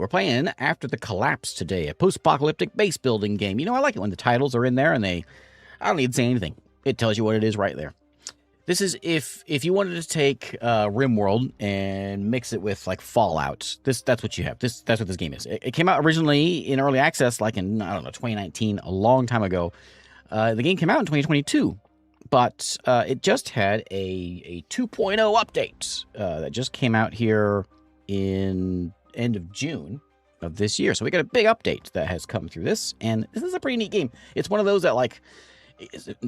We're playing After the Collapse today, a post-apocalyptic base building game. You know, I like it when the titles are in there and I don't need to say anything. It tells you what it is right there. This is if you wanted to take RimWorld and mix it with like Fallout. That's what you have. That's what this game is. It came out originally in early access, like in, I don't know, 2019, a long time ago. The game came out in 2022, but it just had a 2.0 update that just came out here in end of June of this year. So we got a big update that has come through this, and this is a pretty neat game. It's one of those that like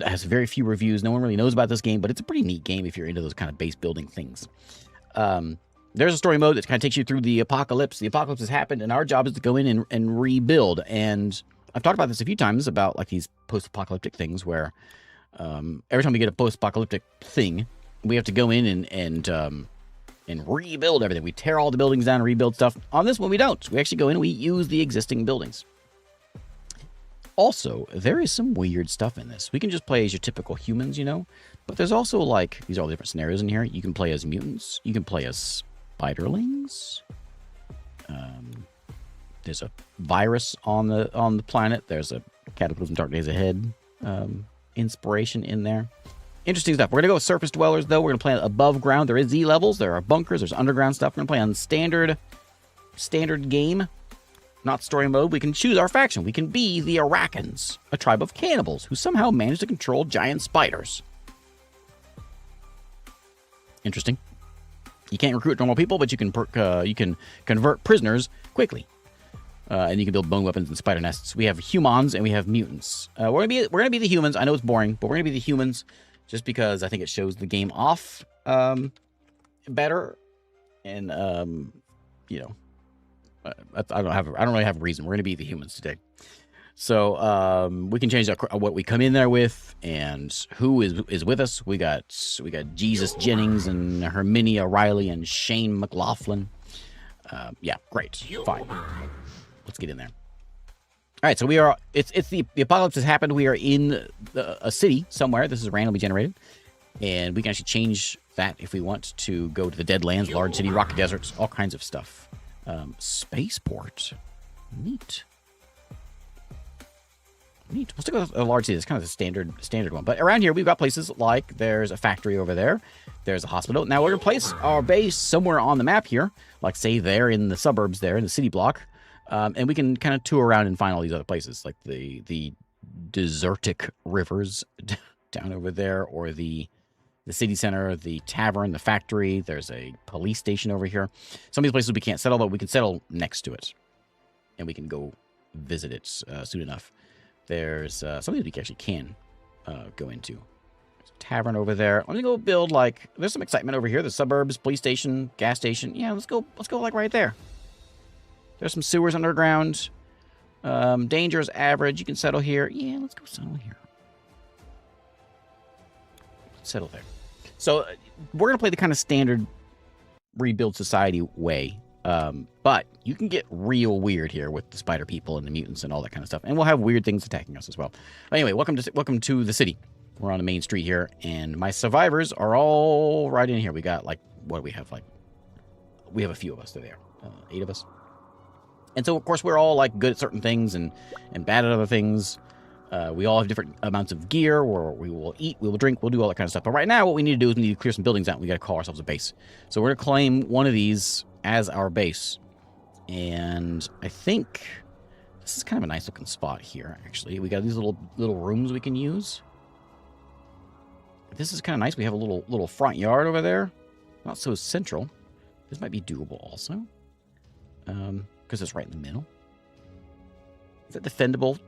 has very few reviews. No one really knows about this game, but it's a pretty neat game if you're into those kind of base building things. There's a story mode that kind of takes you through the apocalypse. The apocalypse has happened, and our job is to go in and rebuild. And I've talked about this a few times about like these post-apocalyptic things where every time we get a post-apocalyptic thing, we have to go in and rebuild everything. We tear all the buildings down and rebuild stuff. On this one, we don't. We actually go in and we use the existing buildings. Also, there is some weird stuff in this. We can just play as your typical humans, you know, but there's also like, these are all the different scenarios in here. You can play as mutants. You can play as Spiderlings. There's a virus on the planet. There's a Cataclysm Dark Days Ahead inspiration in there. Interesting stuff. We're going to go with surface dwellers, though. We're going to play above ground. There is Z levels. There are bunkers. There's underground stuff. We're going to play on standard game, not story mode. We can choose our faction. We can be the Arakans, a tribe of cannibals who somehow manage to control giant spiders. Interesting. You can't recruit normal people, but you can convert prisoners quickly. And you can build bone weapons and spider nests. We have humans and we have mutants. We're gonna be the humans. I know it's boring, but we're gonna be the humans just because I think it shows the game off better. And you know, I don't really have a reason. We're gonna be the humans today. So we can change what we come in there with and who is with us. We got Jesus Jennings and Herminia Riley and Shane McLaughlin. Yeah, great, fine. Let's get in there. All right, so we are. It's the apocalypse has happened. We are in a city somewhere. This is randomly generated, and we can actually change that if we want to go to the Deadlands, large city, rocky deserts, all kinds of stuff. Spaceport, neat. Let's go with a large city. It's kind of the standard one. But around here, we've got places like there's a factory over there. There's a hospital. Now we're gonna place our base somewhere on the map here, like say there in the suburbs, there in the city block. And we can kind of tour around and find all these other places, like the desertic rivers down over there, or the city center, the tavern, the factory. There's a police station over here. Some of these places we can't settle, but we can settle next to it. And we can go visit it soon enough. There's something we actually can go into. There's a tavern over there. Let me go build, like, there's some excitement over here. The suburbs, police station, gas station. Yeah, let's go like right there. There's some sewers underground. Danger is average. You can settle here. Yeah, let's go settle here. Settle there. So we're going to play the kind of standard rebuild society way. But you can get real weird here with the spider people and the mutants and all that kind of stuff. And we'll have weird things attacking us as well. But anyway, welcome to the city. We're on the main street here. And my survivors are all right in here. We got, like, what do we have? Like, we have a few of us. They're there. 8 of us. And so, of course, we're all, like, good at certain things and bad at other things. We all have different amounts of gear, or we will eat, we will drink, we'll do all that kind of stuff. But right now, what we need to do is we need to clear some buildings out. We got to call ourselves a base. So we're going to claim one of these as our base. And I think this is kind of a nice looking spot here, actually. We got these little rooms we can use. This is kind of nice. We have a little front yard over there. Not so central. This might be doable also. Because it's right in the middle. Is that defendable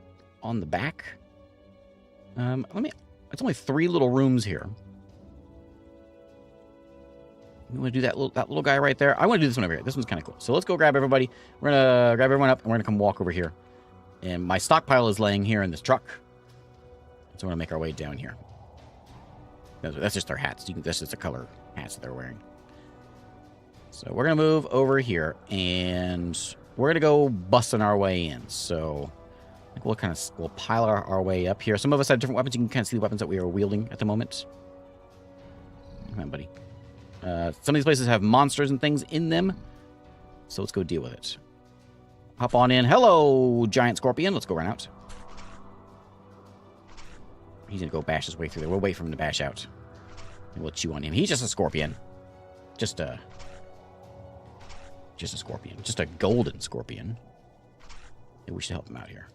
on the back? It's only 3 little rooms here. We want to do that little guy right there. I want to do this one over here. This one's kind of cool. So let's go grab everybody. We're going to grab everyone up, and we're going to come walk over here. And my stockpile is laying here in this truck. So we're going to make our way down here. That's just their hats. That's just the color hats that they're wearing. So we're going to move over here, and we're going to go busting our way in. So I think we'll pile our way up here. Some of us have different weapons. You can kind of see the weapons that we are wielding at the moment. Come on, buddy. Some of these places have monsters and things in them. So let's go deal with it. Hop on in. Hello, giant scorpion. Let's go run out. He's going to go bash his way through there. We'll wait for him to bash out. And we'll chew on him. He's just a scorpion. Just a scorpion. Just a golden scorpion. Maybe we should help him out here.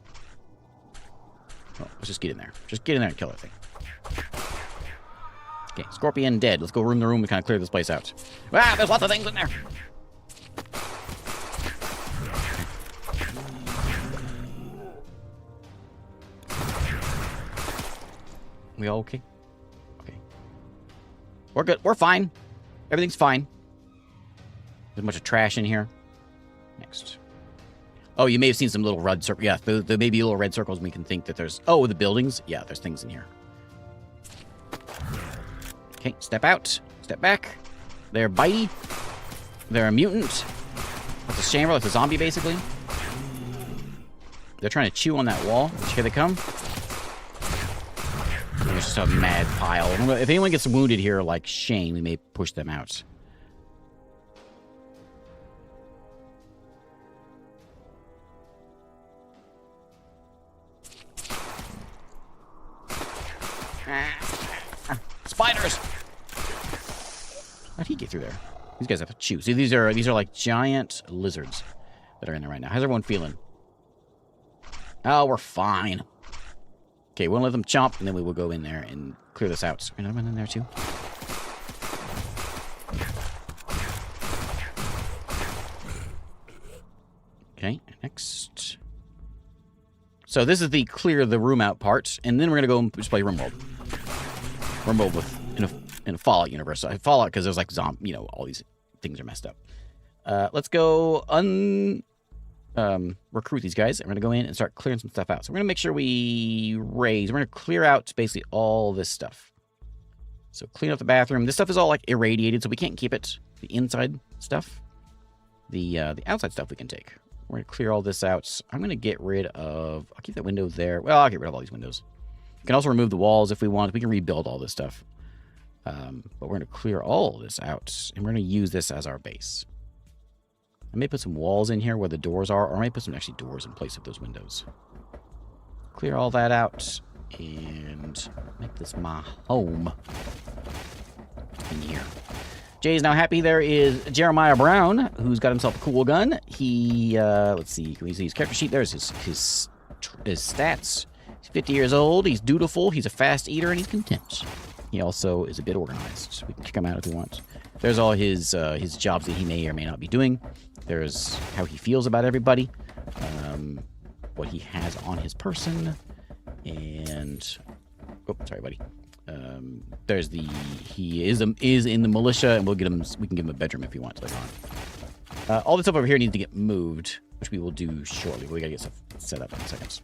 Oh, let's just get in there. Just get in there and kill that thing. Okay, scorpion dead. Let's go room to room and kind of clear this place out. Ah, there's lots of things in there. We all okay? Okay. We're good. We're fine. Everything's fine. There's a bunch of trash in here. Next. Oh, you may have seen some little red circles. Yeah, there may be little red circles and we can think that there's... Oh, the buildings? Yeah, there's things in here. Okay, step out. Step back. They're bitey. They're a mutant. That's a chamber. That's a zombie, basically. They're trying to chew on that wall. Here they come. There's just a mad pile. If anyone gets wounded here, like Shane, we may push them out. Spiders! How'd he get through there? These guys have to chew. See, these are like giant lizards that are in there right now. How's everyone feeling? Oh, we're fine. Okay, we'll let them chomp, and then we will go in there and clear this out. Is another one in there, too? Okay, next. So this is the clear the room out part, and then we're going to go and just play RimWorld. RimWorld in a Fallout universe. So Fallout because there's like all these things are messed up. Let's go recruit these guys. And we're going to go in and start clearing some stuff out. So we're going to make sure we raise. We're going to clear out basically all this stuff. So clean up the bathroom. This stuff is all like irradiated, so we can't keep it. The inside stuff. The outside stuff we can take. We're going to clear all this out. I'm going to get rid of... I'll keep that window there. Well, I'll get rid of all these windows. We can also remove the walls if we want. We can rebuild all this stuff. But we're going to clear all this out. And we're going to use this as our base. I may put some walls in here where the doors are. Or I may put some actually doors in place of those windows. Clear all that out. And make this my home. In here. Jay's now happy. There is Jeremiah Brown, who's got himself a cool gun. He, let's see, can we see his character sheet? There's his stats. He's 50 years old. He's dutiful. He's a fast eater, and he's content. He also is a bit organized. We can kick him out if we want. There's all his jobs that he may or may not be doing. There's how he feels about everybody, what he has on his person, and oh, sorry, buddy. There's he is in the militia, and we can give him a bedroom if he wants later on. All this stuff over here needs to get moved, which we will do shortly. We gotta get stuff set up in seconds.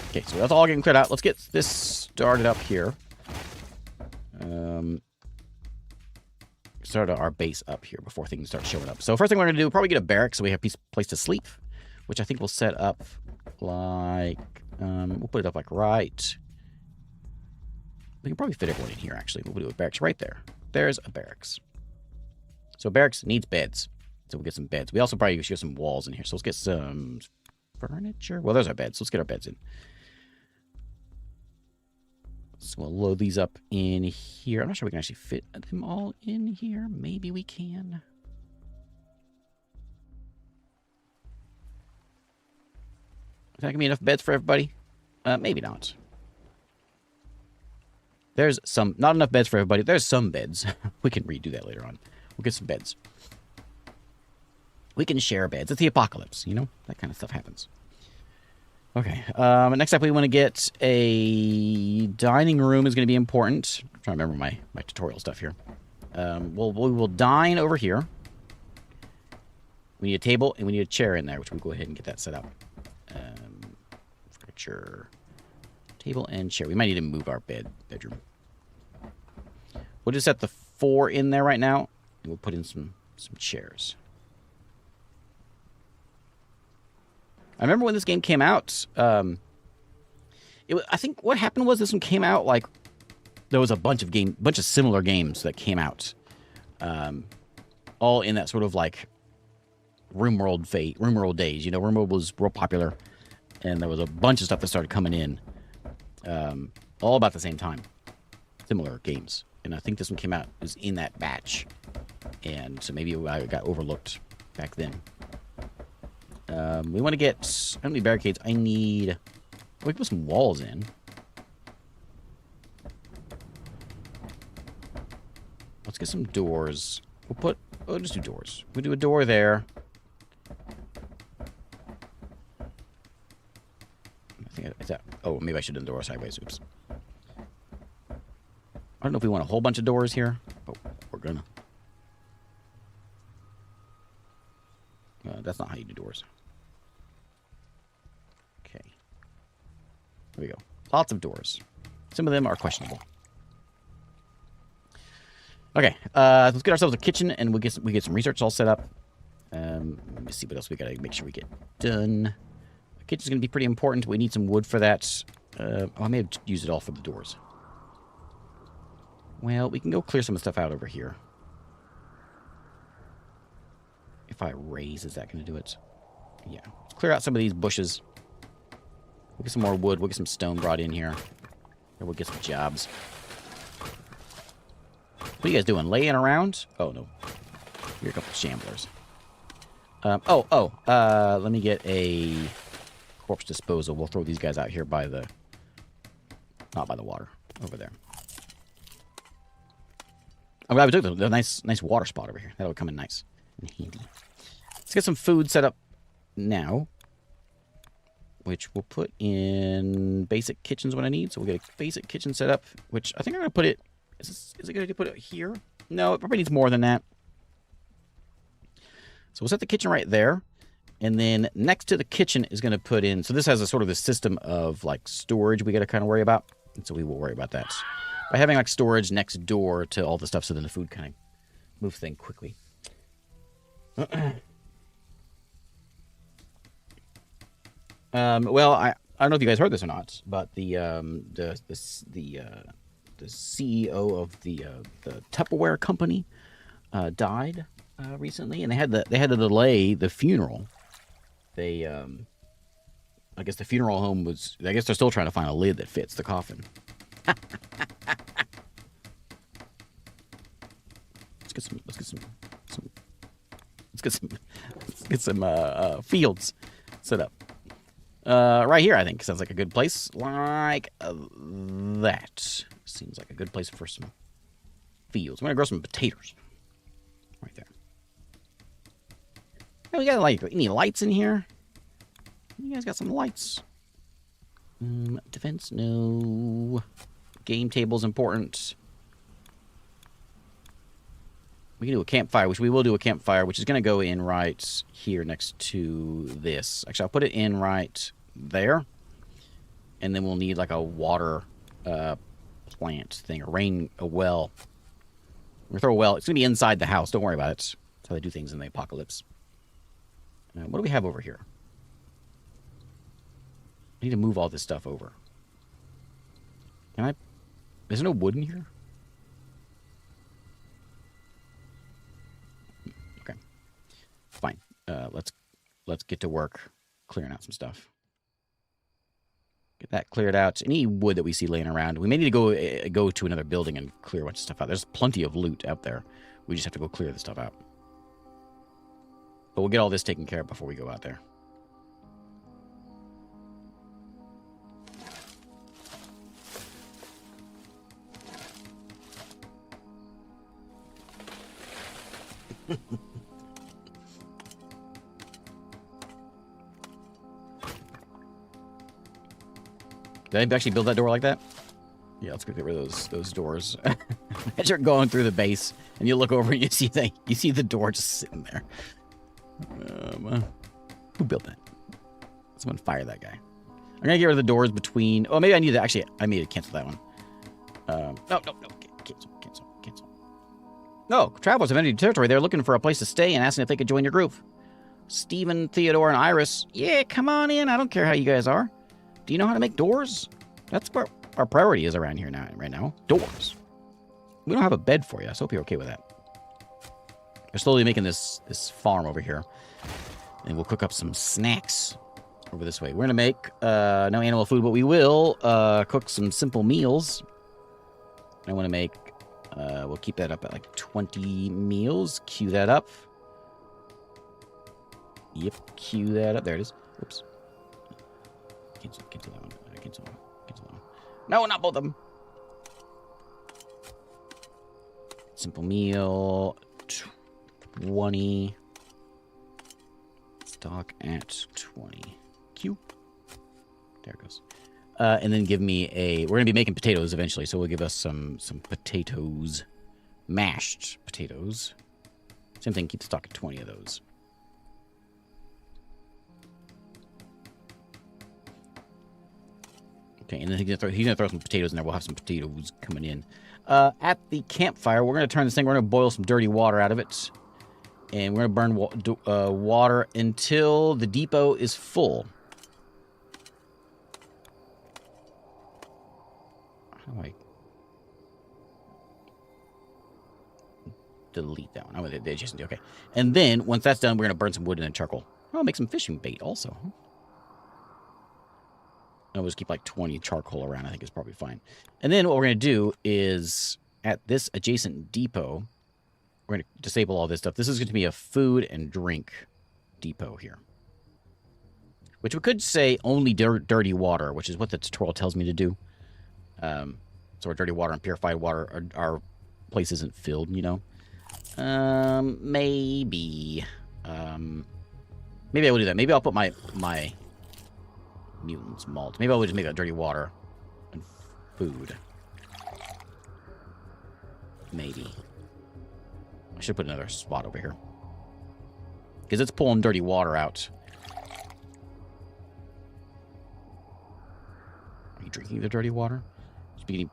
Okay, so that's all getting cleared out. Let's get this started up here. Start our base up here before things start showing up. So first thing we're gonna do, probably get a barracks so we have a place to sleep, which I think we'll set up like we'll put it up like right. We can probably fit everyone in here, actually. We'll do a barracks right there. There's a barracks. So barracks needs beds. So we'll get some beds. We also probably should get some walls in here. So let's get some furniture. Well, there's our beds. Let's get our beds in. So we'll load these up in here. I'm not sure we can actually fit them all in here. Maybe we can. Is that going to be enough beds for everybody? Maybe not. There's not enough beds for everybody. There's some beds. We can redo that later on. We'll get some beds. We can share beds. It's the apocalypse, you know? That kind of stuff happens. Okay. Next up, we want to get a dining room is going to be important. I'm trying to remember my tutorial stuff here. We will dine over here. We need a table, and we need a chair in there, which we'll go ahead and get that set up. Furniture... Table and chair. We might need to move our bedroom. We'll just set the 4 in there right now, and we'll put in some chairs. I remember when this game came out. I think what happened was this one came out like there was a bunch of similar games that came out, all in that sort of like RimWorld days. You know, RimWorld was real popular, and there was a bunch of stuff that started coming in, all about the same time. Similar games, and I think this one came out was in that batch, and so maybe I got overlooked back then. We want to get how many barricades? I need. We can put some walls in. Let's get some doors. We'll just do doors. We'll do a door there. I think it's that. Oh, maybe I should have done the door sideways. Oops. I don't know if we want a whole bunch of doors here, but we're gonna. That's not how you do doors. Okay. There we go. Lots of doors. Some of them are questionable. Okay, let's get ourselves a kitchen, and we get some research all set up. Let me see what else we gotta make sure we get done. The kitchen's gonna be pretty important. We need some wood for that. I may have used it all for the doors. Well, we can go clear some of the stuff out over here. If I raise, is that gonna do it? Yeah. Let's clear out some of these bushes. We'll get some more wood. We'll get some stone brought in here. And we'll get some jobs. What are you guys doing? Laying around? Oh, no. You're a couple of shamblers. Let me get a corpse disposal. We'll throw these guys out here by the... Not by the water. Over there. I'm glad we took the nice water spot over here. That'll come in nice and handy. Let's get some food set up now. Which we'll put in basic kitchens when I need. So we'll get a basic kitchen set up. Which I think I'm going to put it... Is it good to put it here? No, it probably needs more than that. So we'll set the kitchen right there. And then next to the kitchen is going to put in... So this has a sort of a system of, like, storage we got to kind of worry about. And so we will worry about that. By having, like, storage next door to all the stuff so then the food kind of moves things quickly. Well, I don't know if you guys heard this or not, but the CEO of the Tupperware company died recently, and they had to delay the funeral. They I guess the funeral home was. I guess they're still trying to find a lid that fits the coffin. Let's get some fields set up. Right here, I think, sounds like a good place. Like that. Seems like a good place for some fields. I'm going to grow some potatoes. Right there. Hey, we got, like, any lights in here? You guys got some lights. Defense, no. Game table's important. We can do a campfire, which we will do a campfire, which is going to go in right here next to this. Actually, I'll put it in right there. And then we'll need, like, a water plant thing, a well. We're going to throw a well. It's going to be inside the house. Don't worry about it. That's how they do things in the apocalypse. What do we have over here? I need to move all this stuff over. Can I? Is there no wood in here? Okay. Fine. Let's get to work clearing out some stuff. Get that cleared out. Any wood that we see laying around. We may need to go to another building and clear a bunch of stuff out. There's plenty of loot out there. We just have to go clear the stuff out. But we'll get all this taken care of before we go out there. Did I actually build that door like that? Yeah, let's go get rid of those doors. As you're going through the base, and you look over and you see the door just sitting there. Who built that? Someone fire that guy. I'm gonna get rid of the doors between. Oh, maybe I need to actually. I need to cancel that one. No. Cancel. No, travelers have entered territory. They're looking for a place to stay and asking if they could join your group. Stephen, Theodore, and Iris. Yeah, come on in. I don't care how you guys are. Do you know how to make doors? That's where our priority is around here now. Right now, doors. We don't have a bed for you, so I hope you're okay with that. They're slowly making this farm over here. And we'll cook up some snacks over this way. We're going to make no animal food, but we will cook some simple meals. I want to make, we'll keep that up at like 20 meals. Queue that up. Yep, queue that up. There it is. Oops. Cancel that one. Cancel that one. No, not both of them. Simple meal. 20. Stock at 20. Q. There it goes. And then give me a... We're going to be making potatoes eventually, so we'll give us some potatoes. Mashed potatoes. Same thing, keep the stock at 20 of those. Okay, and then he's gonna throw some potatoes in there. We'll have some potatoes coming in. At the campfire, we're going to turn this thing... We're going to boil some dirty water out of it. And we're going to burn water until the depot is full. How do I delete that one? Oh, the adjacent. Okay. And then, once that's done, we're going to burn some wood and then charcoal. I'll make some fishing bait also. I'll just keep like 20 charcoal around. I think it's probably fine. And then what we're going to do is, at this adjacent depot... We're going to disable all this stuff. This is going to be a food and drink depot here. Which we could say only dirty water, which is what the tutorial tells me to do. So our dirty water and purified water, our place isn't filled, you know. Maybe. Maybe I will do that. Maybe I'll put my mutant's malt. Maybe I'll just make that dirty water and food. Maybe. I should put another spot over here. Because it's pulling dirty water out. Are you drinking the dirty water? Speaking.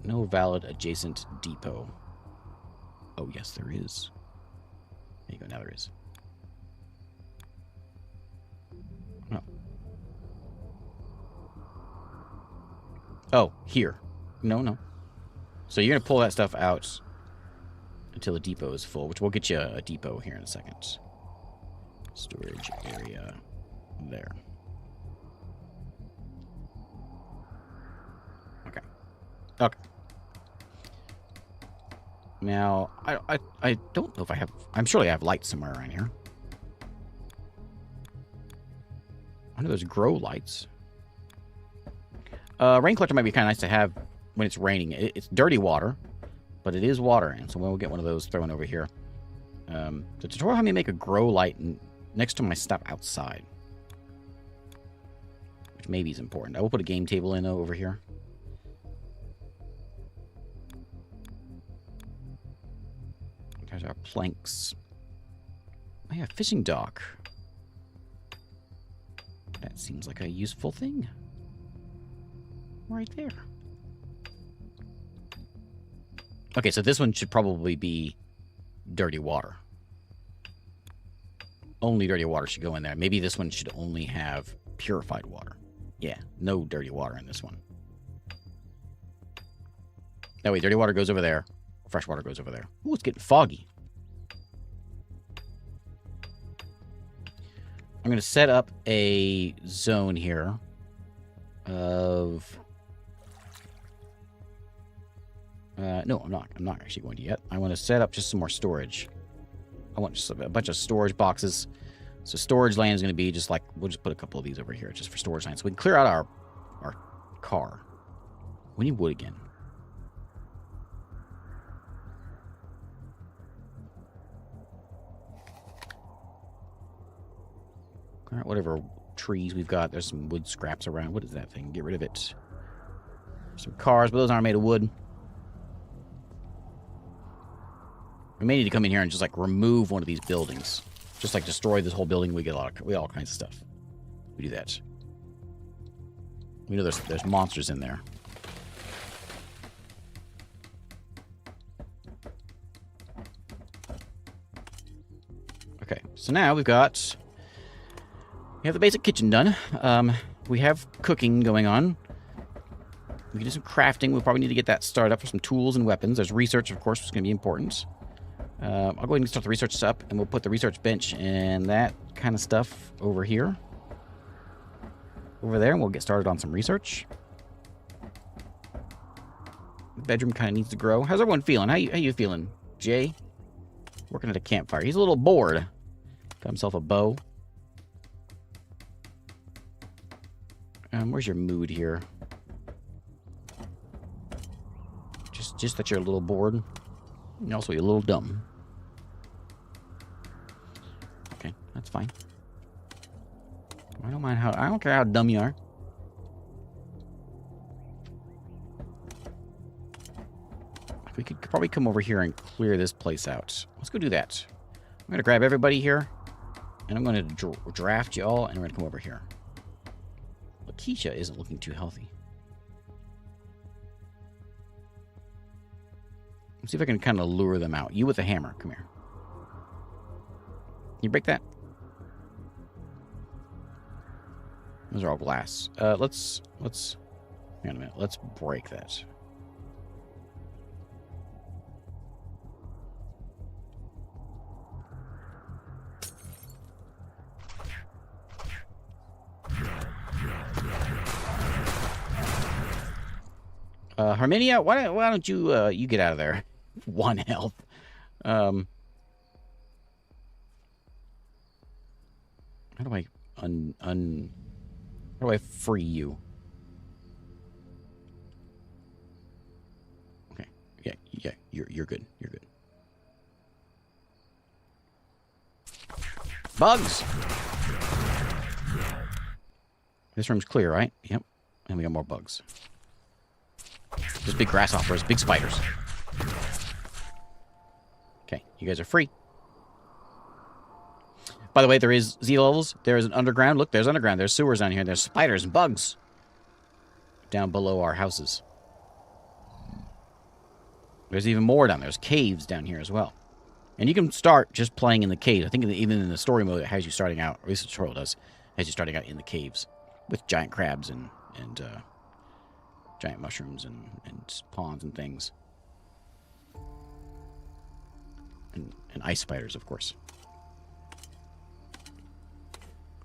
No valid adjacent depot. Oh, yes, there is. There you go, now there is. Oh. Oh, here. No. So you're going to pull that stuff out until the depot is full, which we'll get you a depot here in a second. Storage area there. Okay. Now, I don't know if I have... I'm sure I have lights somewhere around here. I know there's grow lights. Rain collector might be kind of nice to have when it's raining. It's dirty water. But it is water, and so we'll get one of those thrown over here. The tutorial had me make a grow light next to my stuff outside. Which maybe is important. I will put a game table in over here. There's our planks. Oh yeah, fishing dock. That seems like a useful thing. Right there. Okay, so this one should probably be dirty water. Only dirty water should go in there. Maybe this one should only have purified water. Yeah, no dirty water in this one. That way, dirty water goes over there. Fresh water goes over there. Ooh, it's getting foggy. I'm going to set up a zone here of... no, I'm not. I'm not actually going to yet. I want to set up just some more storage. I want just a bunch of storage boxes. So storage land is going to be just like... We'll just put a couple of these over here just for storage land. So we can clear out our car. We need wood again. Clear out whatever trees we've got. There's some wood scraps around. What is that thing? Get rid of it. Some cars, but those aren't made of wood. We may need to come in here and just like remove one of these buildings. Just like destroy this whole building. We get all kinds of stuff. We do that. We know there's monsters in there. Okay, so now we have the basic kitchen done. We have cooking going on. We can do some crafting. We'll probably need to get that started up for some tools and weapons. There's research, of course, which is going to be important. I'll go ahead and start the research up, and we'll put the research bench in that kind of stuff over here. Over there, and we'll get started on some research. The bedroom kind of needs to grow. How's everyone feeling? How you feeling, Jay? Working at a campfire. He's a little bored. Got himself a bow. Where's your mood here? Just that you're a little bored. And also, you're a little dumb. Okay, that's fine. I don't care how dumb you are. We could probably come over here and clear this place out. Let's go do that. I'm going to grab everybody here. And I'm going to draft you all. And we're going to come over here. Lakeisha isn't looking too healthy. Let's see if I can kind of lure them out. You with the hammer. Come here. Can you break that? Those are all glass. Let's hang on a minute. Let's break that. Herminia, why don't you you get out of there? 1 health. How do I how do I free you? Okay. Yeah, you're good. You're good. Bugs. This room's clear, right? Yep. And we got more bugs. Just big grasshoppers, big spiders. Okay, you guys are free. By the way, there is Z levels. There is an underground. Look, there's underground. There's sewers down here. There's spiders and bugs down below our houses. There's even more down there. There's caves down here as well. And you can start just playing in the cave. I think even in the story mode, it has you starting out, or at least the tutorial does, has you starting out in the caves with giant crabs and giant mushrooms and ponds and things. And ice spiders, of course.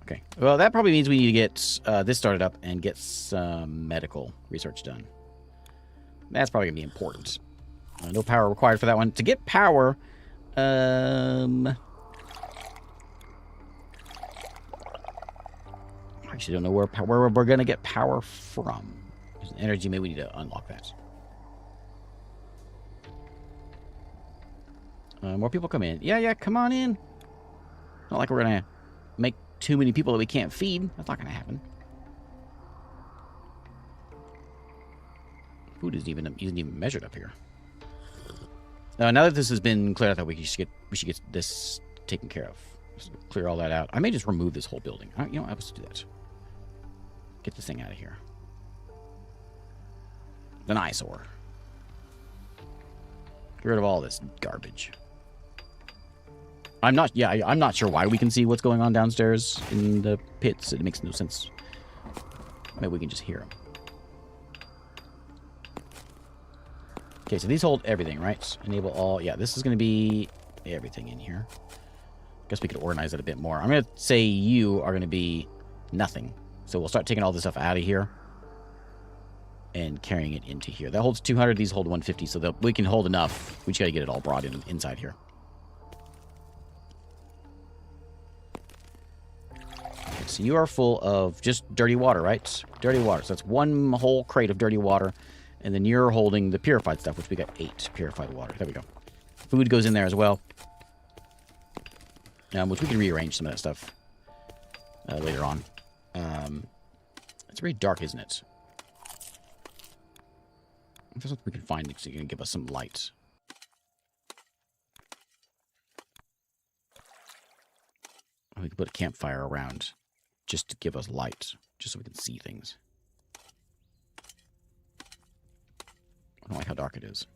Okay. Well, that probably means we need to get this started up and get some medical research done. That's probably going to be important. No power required for that one. To get power, I actually don't know where we're going to get power from. There's an energy, maybe we need to unlock that. More people come in. Yeah, come on in. Not like we're going to make too many people that we can't feed. That's not going to happen. Food isn't even measured up here. Now that this has been cleared, I thought we should get this taken care of. Just clear all that out. I may just remove this whole building. You know, I was to do that. Get this thing out of here. An eyesore. Get rid of all this garbage. I'm not sure why we can see what's going on downstairs in the pits. It makes no sense. Maybe we can just hear them. Okay, so these hold everything, right? Enable all. Yeah, this is going to be everything in here. Guess we could organize it a bit more. I'm going to say you are going to be nothing. So we'll start taking all this stuff out of here and carrying it into here. That holds 200. These hold 150, so that we can hold enough. We just got to get it all brought inside here. Okay, so you are full of just dirty water, right? Dirty water. So that's one whole crate of dirty water. And then you're holding the purified stuff, which we got 8 purified water. There we go. Food goes in there as well. Which we can rearrange some of that stuff later on. It's very dark, isn't it? There's something we can find that's going to give us some light. We can put a campfire around just to give us light, just so we can see things. I don't like how dark it is.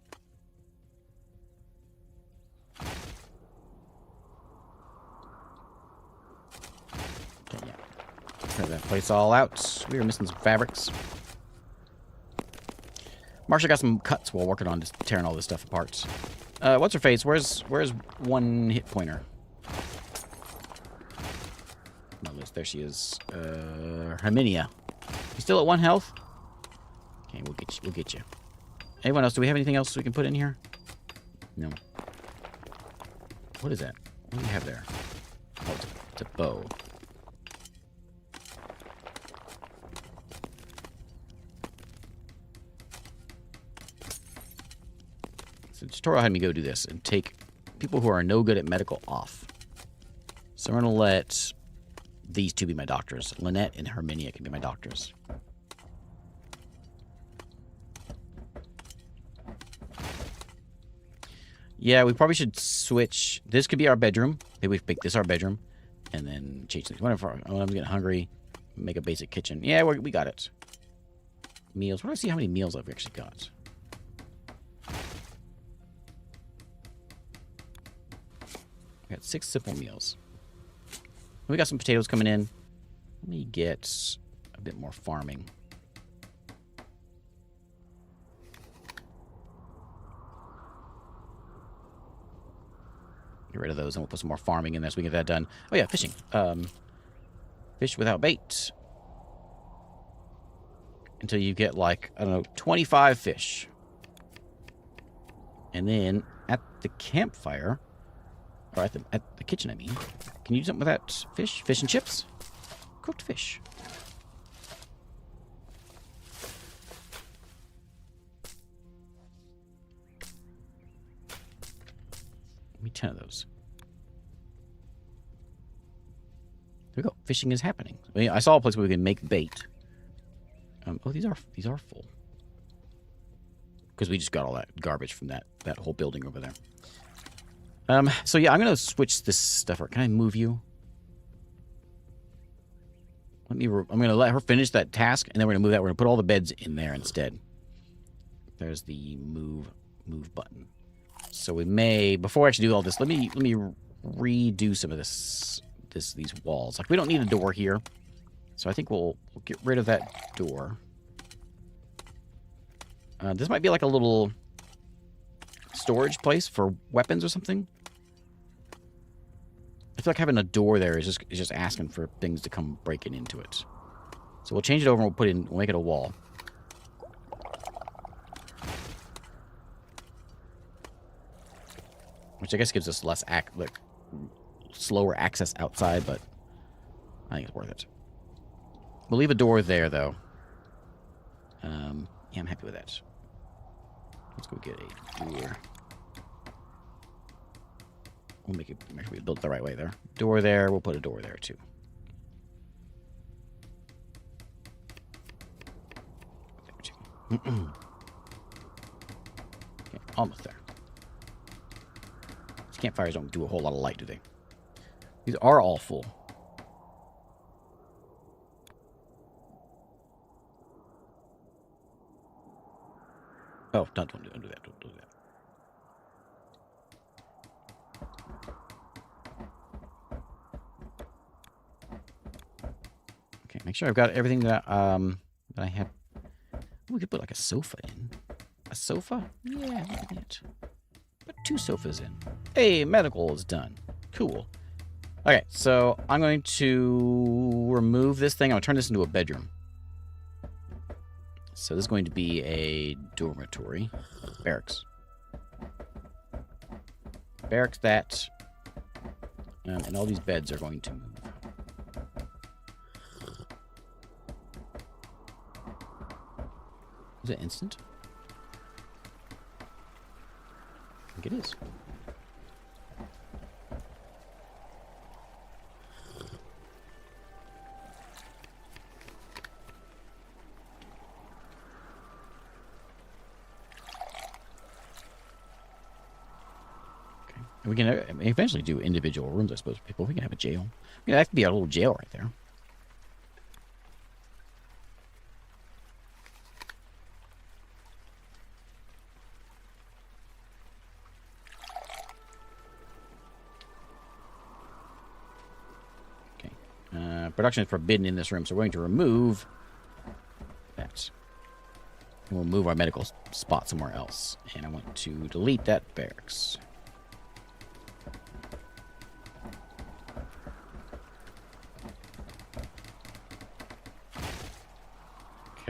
Okay, yeah. Clear that place all out. We were missing some fabrics. Marsha got some cuts while working on just tearing all this stuff apart. What's her face? Where's one hit pointer? my list? There she is. Herminia. You still at 1 health? Okay, we'll get you. We'll get you. Anyone else? Do we have anything else we can put in here? No. What is that? What do we have there? Oh, it's a bow. So the tutorial had me go do this and take people who are no good at medical off. So I'm going to let these two be my doctors. Lynette and Herminia can be my doctors. Yeah, we probably should switch. This could be our bedroom. Maybe we make this our bedroom. And then change things. When I'm getting hungry, make a basic kitchen. Yeah, we got it. Meals. Where do I see how many meals I've actually got? I got 6 simple meals. We got some potatoes coming in. Let me get a bit more farming. Get rid of those and we'll put some more farming in there so we can get that done. Oh yeah, fishing. Fish without bait. Until you get like, I don't know, 25 fish. And then at the campfire, or at the kitchen, I mean, can you do something with that fish? Fish and chips? Cooked fish. Give me 10 of those. There we go. Fishing is happening. I mean, I saw a place where we can make bait. Oh, these are full. Because we just got all that garbage from that whole building over there. So yeah, I'm gonna switch this stuff. Can I move you? I'm gonna let her finish that task, and then we're gonna move that. We're gonna put all the beds in there instead. There's the move button. So we may, before I actually do all this, let me redo some of these walls. Like we don't need a door here, so I think we'll get rid of that door. This might be like a little storage place for weapons or something. I feel like having a door there is just asking for things to come breaking into it. So we'll change it over and we'll make it a wall. Which I guess gives us less slower access outside, but I think it's worth it. We'll leave a door there though. Yeah, I'm happy with that. Let's go get a door. We'll make sure we build it the right way there. Door there. We'll put a door there too. There too. Okay, almost there. These campfires don't do a whole lot of light, do they? These are all full. Oh, don't do that. Don't do that. Okay, make sure I've got everything that that I have. We could put like a sofa in. A sofa? Yeah, look at that. Put 2 sofas in. Hey, medical is done. Cool. Okay, so I'm going to remove this thing. I'm going to turn this into a bedroom. So this is going to be a dormitory. Barracks. Barracks that. And all these beds are going to move. Is it instant? I think it is. We can eventually do individual rooms, I suppose. People, we can have a jail. I mean, that could be a little jail right there. Okay. Production is forbidden in this room, so we're going to remove that. And we'll move our medical spot somewhere else. And I want to delete that barracks.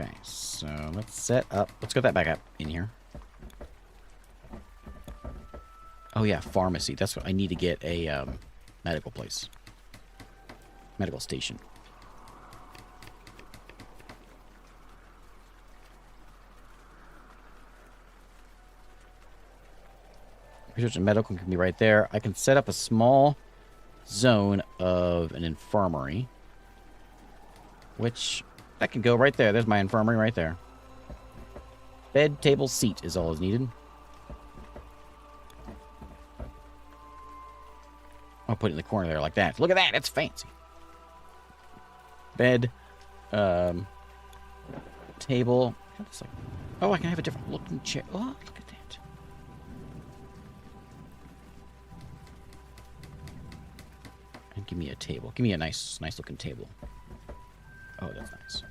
Okay, so let's set up. Let's get that back up in here. Oh yeah, pharmacy. That's what I need to get a medical place. Medical station. Research and medical can be right there. I can set up a small zone of an infirmary. Which, that can go right there. There's my infirmary right there. Bed, table, seat is all is needed. I'll put it in the corner there like that. Look at that. That's fancy. Bed. Table. Oh, I can have a different looking chair. Oh, look at that. And give me a table. Give me a nice looking table. Oh, that's nice.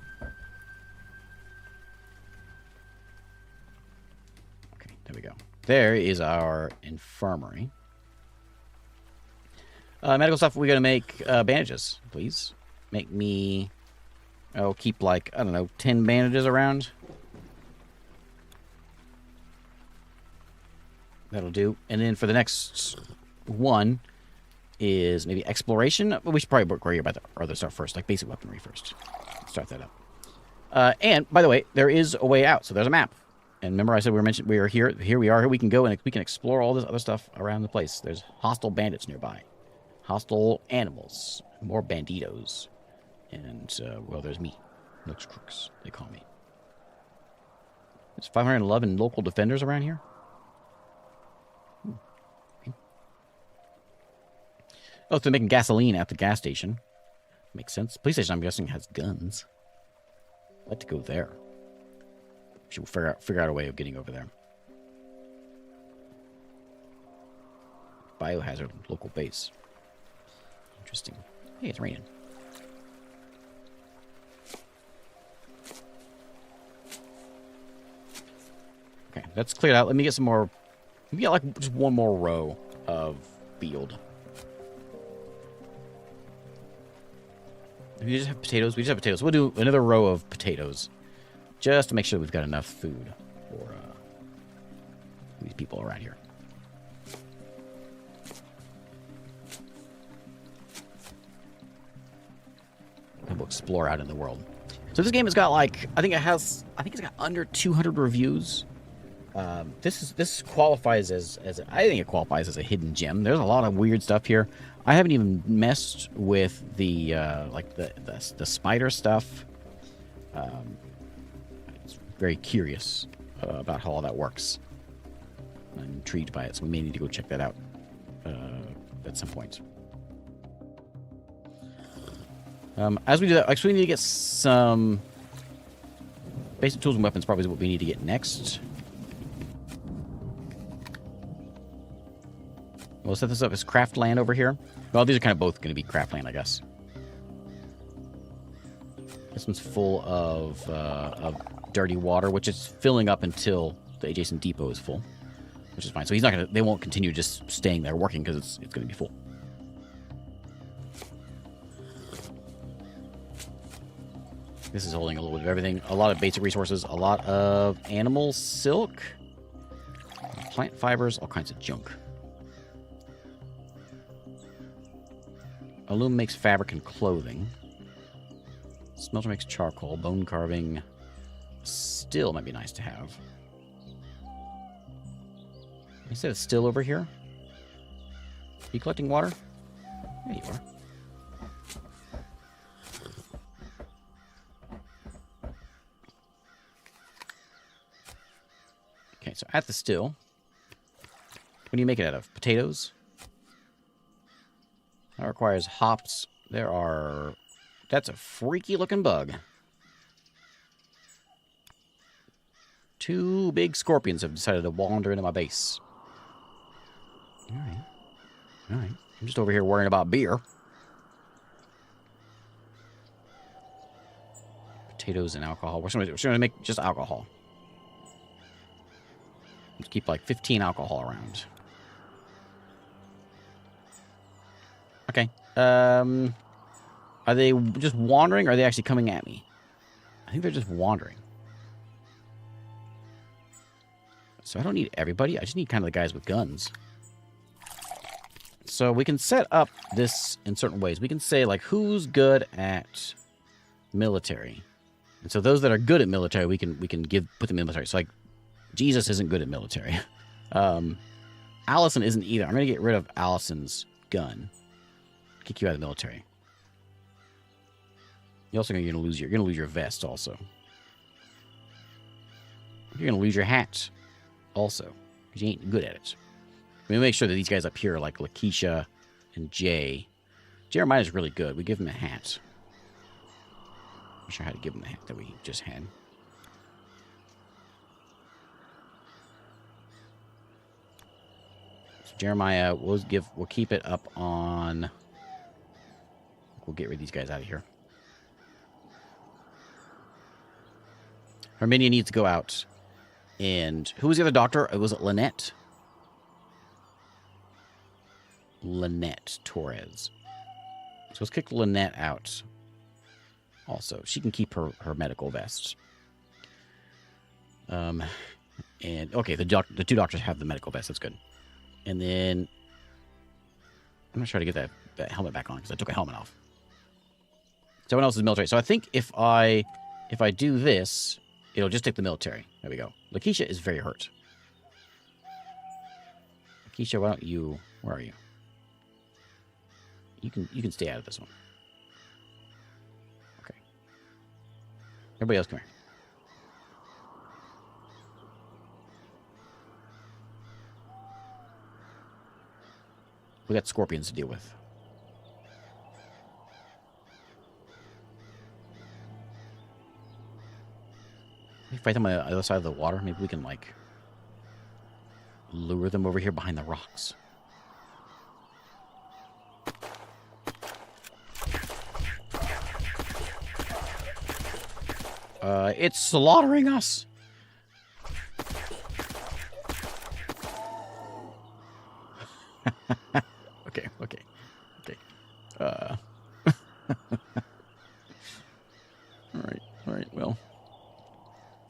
Okay, there we go. There is our infirmary. Medical stuff, we're going to make bandages, please. Make me... Oh, keep like, I don't know, 10 bandages around. That'll do. And then for the next one is maybe exploration. We should probably worry about the other stuff first, like basic weaponry first. Start that up. And, by the way, there is a way out, so there's a map. And remember I said we were here. Here we are. Here we can go and we can explore all this other stuff around the place. There's hostile bandits nearby. Hostile animals. More banditos. And, well, there's me. Nook's crooks, they call me. There's 511 local defenders around here. Okay. Oh, so they're making gasoline at the gas station. Makes sense. Police station, I'm guessing, has guns. I'd like to go there. Should figure out a way of getting over there. Biohazard local base. Interesting. Hey, it's raining. Okay, that's cleared out. Let me get some more. Let me get like just one more row of field. If you just have potatoes, we just have potatoes. We'll do another row of potatoes. Just to make sure we've got enough food for these people around here. And we'll explore out in the world. So this game has got like, I think it's got under 200 reviews. This qualifies as I think it qualifies as a hidden gem. There's a lot of weird stuff here. I haven't even messed with the like the spider stuff. It's very curious about how all that works. I'm intrigued by it, so we may need to go check that out at some point. As we do that, actually we need to get some basic tools and weapons. Probably is what we need to get next. We'll set this up as craft land over here. Well, these are kind of both going to be craft land, I guess. This one's full of dirty water, which is filling up until the adjacent depot is full, which is fine. So he's not gonna. They won't continue just staying there working because it's going to be full. This is holding a little bit of everything. A lot of basic resources. A lot of animal silk, plant fibers, all kinds of junk. Aluminum makes fabric and clothing. Smelter makes charcoal. Bone carving still might be nice to have. You said it's still over here? Are you collecting water? There you are. Okay, so at the still. What do you make it out of? Potatoes? That requires hops. That's a freaky looking bug. 2 big scorpions have decided to wander into my base. Alright. Alright. I'm just over here worrying about beer. Potatoes and alcohol. We're going to make just alcohol. Let's keep like 15 alcohol around. Okay. Are they just wandering, or are they actually coming at me? I think they're just wandering. So I don't need everybody. I just need kind of the guys with guns. So we can set up this in certain ways. We can say, like, who's good at military? And so those that are good at military, we can put them in military. So, like, Jesus isn't good at military. Allison isn't either. I'm going to get rid of Allison's gun. Kick you out of the military. You're also going to lose your vest also. You're going to lose your hat also, because you ain't good at it. We make sure that these guys up here, like Lakeisha and Jay. Jeremiah's really good. We give him a hat. I'm not sure how to give him the hat that we just had. So Jeremiah, we'll keep it up on. We'll get rid of these guys out of here. Herminia needs to go out. And who was the other doctor? Was it Lynette? Lynette Torres. So let's kick Lynette out. Also, she can keep her medical vest. And okay, the two doctors have the medical vest. That's good. And then I'm gonna try to get that helmet back on because I took a helmet off. Someone else is military. So I think if I do this, it'll just take the military. There we go. Lakeisha is very hurt. Lakeisha, why don't you? Where are you? You can stay out of this one. Okay. Everybody else, come here. We got scorpions to deal with. We fight them on the other side of the water. Maybe we can, like, lure them over here behind the rocks. It's slaughtering us. Okay. All right, well.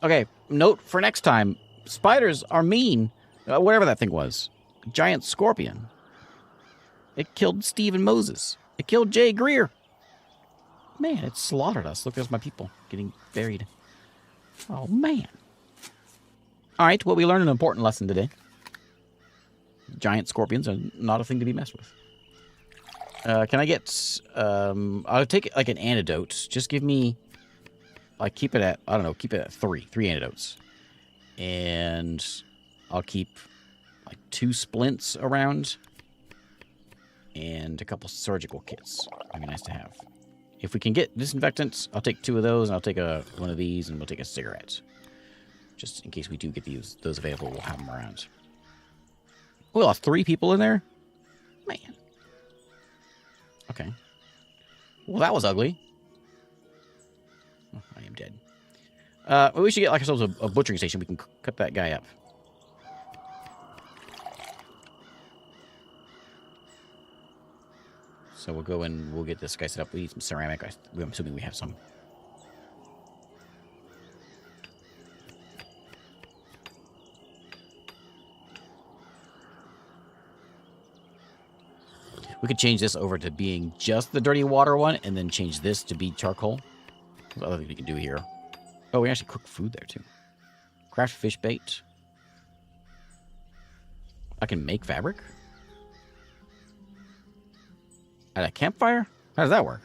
Okay, note for next time. Spiders are mean. Whatever that thing was. Giant scorpion. It killed Steve and Moses. It killed Jay Greer. Man, it slaughtered us. Look, there's my people getting buried. Oh, man. All right, well, we learned an important lesson today. Giant scorpions are not a thing to be messed with. Can I get... I'll take, like, an antidote. Just give me... Like, keep it at... I don't know, keep it at 3. 3 antidotes. And I'll keep, like, 2 splints around. And a couple surgical kits. That'd be nice to have. If we can get disinfectants, I'll take 2 of those, and I'll take one of these, and we'll take a cigarette. Just in case we do get those available, we'll have them around. We'll have 3 people in there? Man. Okay. Well, that was ugly. Oh, I am dead. We should get like ourselves a butchering station. We can cut that guy up. So we'll go and we'll get this guy set up. We need some ceramic. I'm assuming we have some. We could change this over to being just the dirty water one and then change this to be charcoal. There's other things we can do here. Oh, we actually cook food there too. Craft fish bait. I can make fabric? At a campfire? How does that work?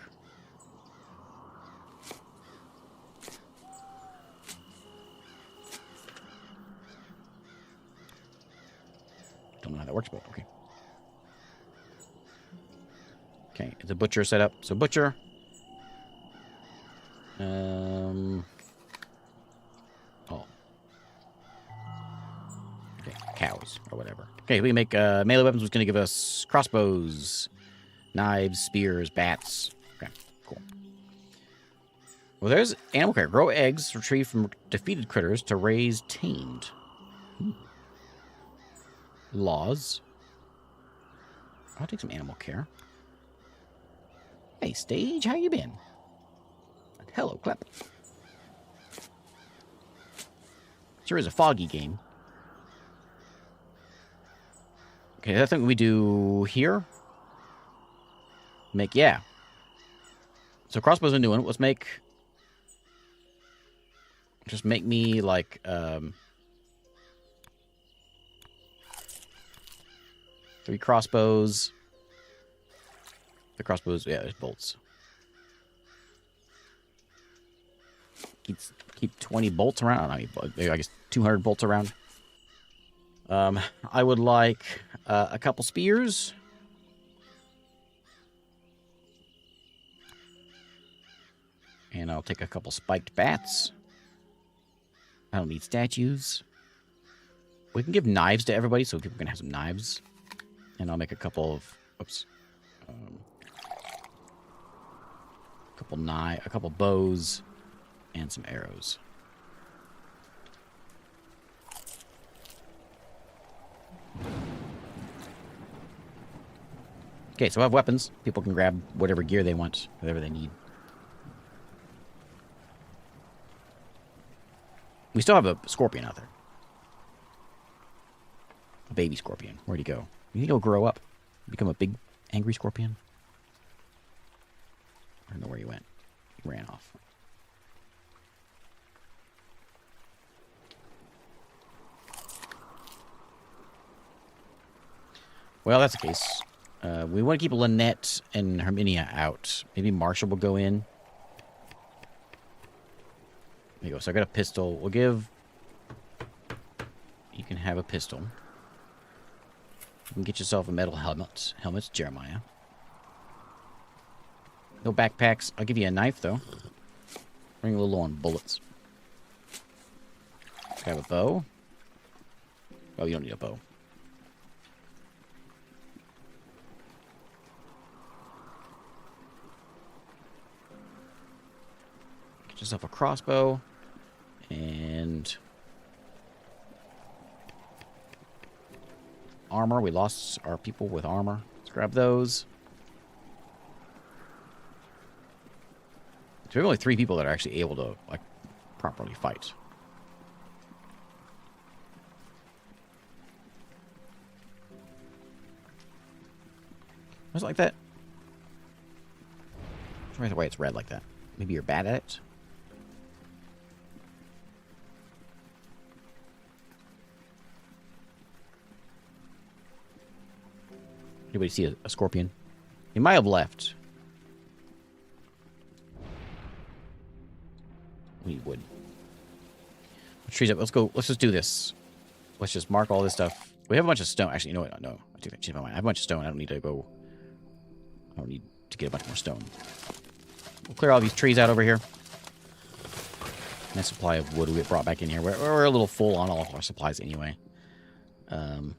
Don't know how that works, but okay. Okay, it's a butcher set up. So butcher. Oh. Okay, cows or whatever. Okay, we can make melee weapons, which is going to give us crossbows, knives, spears, bats. Okay, cool. Well, there's animal care. Grow eggs retrieved from defeated critters to raise tamed. Laws. I'll take some animal care. Hey, Stage, how you been? Hello, Clep. Sure is a foggy game. Okay, that's something we do here. Yeah. So crossbows are a new one. Let's make... Just make me, like, 3 crossbows. The crossbows, yeah, there's bolts. Keep 20 bolts around. I mean, I guess 200 bolts around. I would like a couple spears. And I'll take a couple spiked bats. I don't need statues. We can give knives to everybody so people can have some knives. And I'll make a couple of... Oops. A couple bows and some arrows. Okay, so I have weapons. People can grab whatever gear they want, whatever they need. We still have a scorpion out there. A baby scorpion. Where'd he go? You think he'll grow up? Become a big, angry scorpion? I don't know where he went. He ran off. Well, that's the case. We want to keep Lynette and Herminia out. Maybe Marshall will go in. There you go. So I got a pistol. We'll give... You can have a pistol. You can get yourself a metal helmet. Helmets, Jeremiah. No backpacks. I'll give you a knife, though. Running a little low on bullets. Grab a bow. Oh, you don't need a bow. Get yourself a crossbow. And... armor. We lost our people with armor. Let's grab those. So we have only 3 people that are actually able to, like, properly fight. What's it like that? Why why it's red like that? Maybe you're bad at it? Anybody see a scorpion? He might have left. We would. Trees up. Let's go. Let's just do this. Let's just mark all this stuff. We have a bunch of stone. Actually, you know what? No. I take that shit out of my mind. I have a bunch of stone. I don't need to go... I don't need to get a bunch more stone. We'll clear all these trees out over here. Nice supply of wood we brought back in here. We're a little full on all of our supplies anyway. The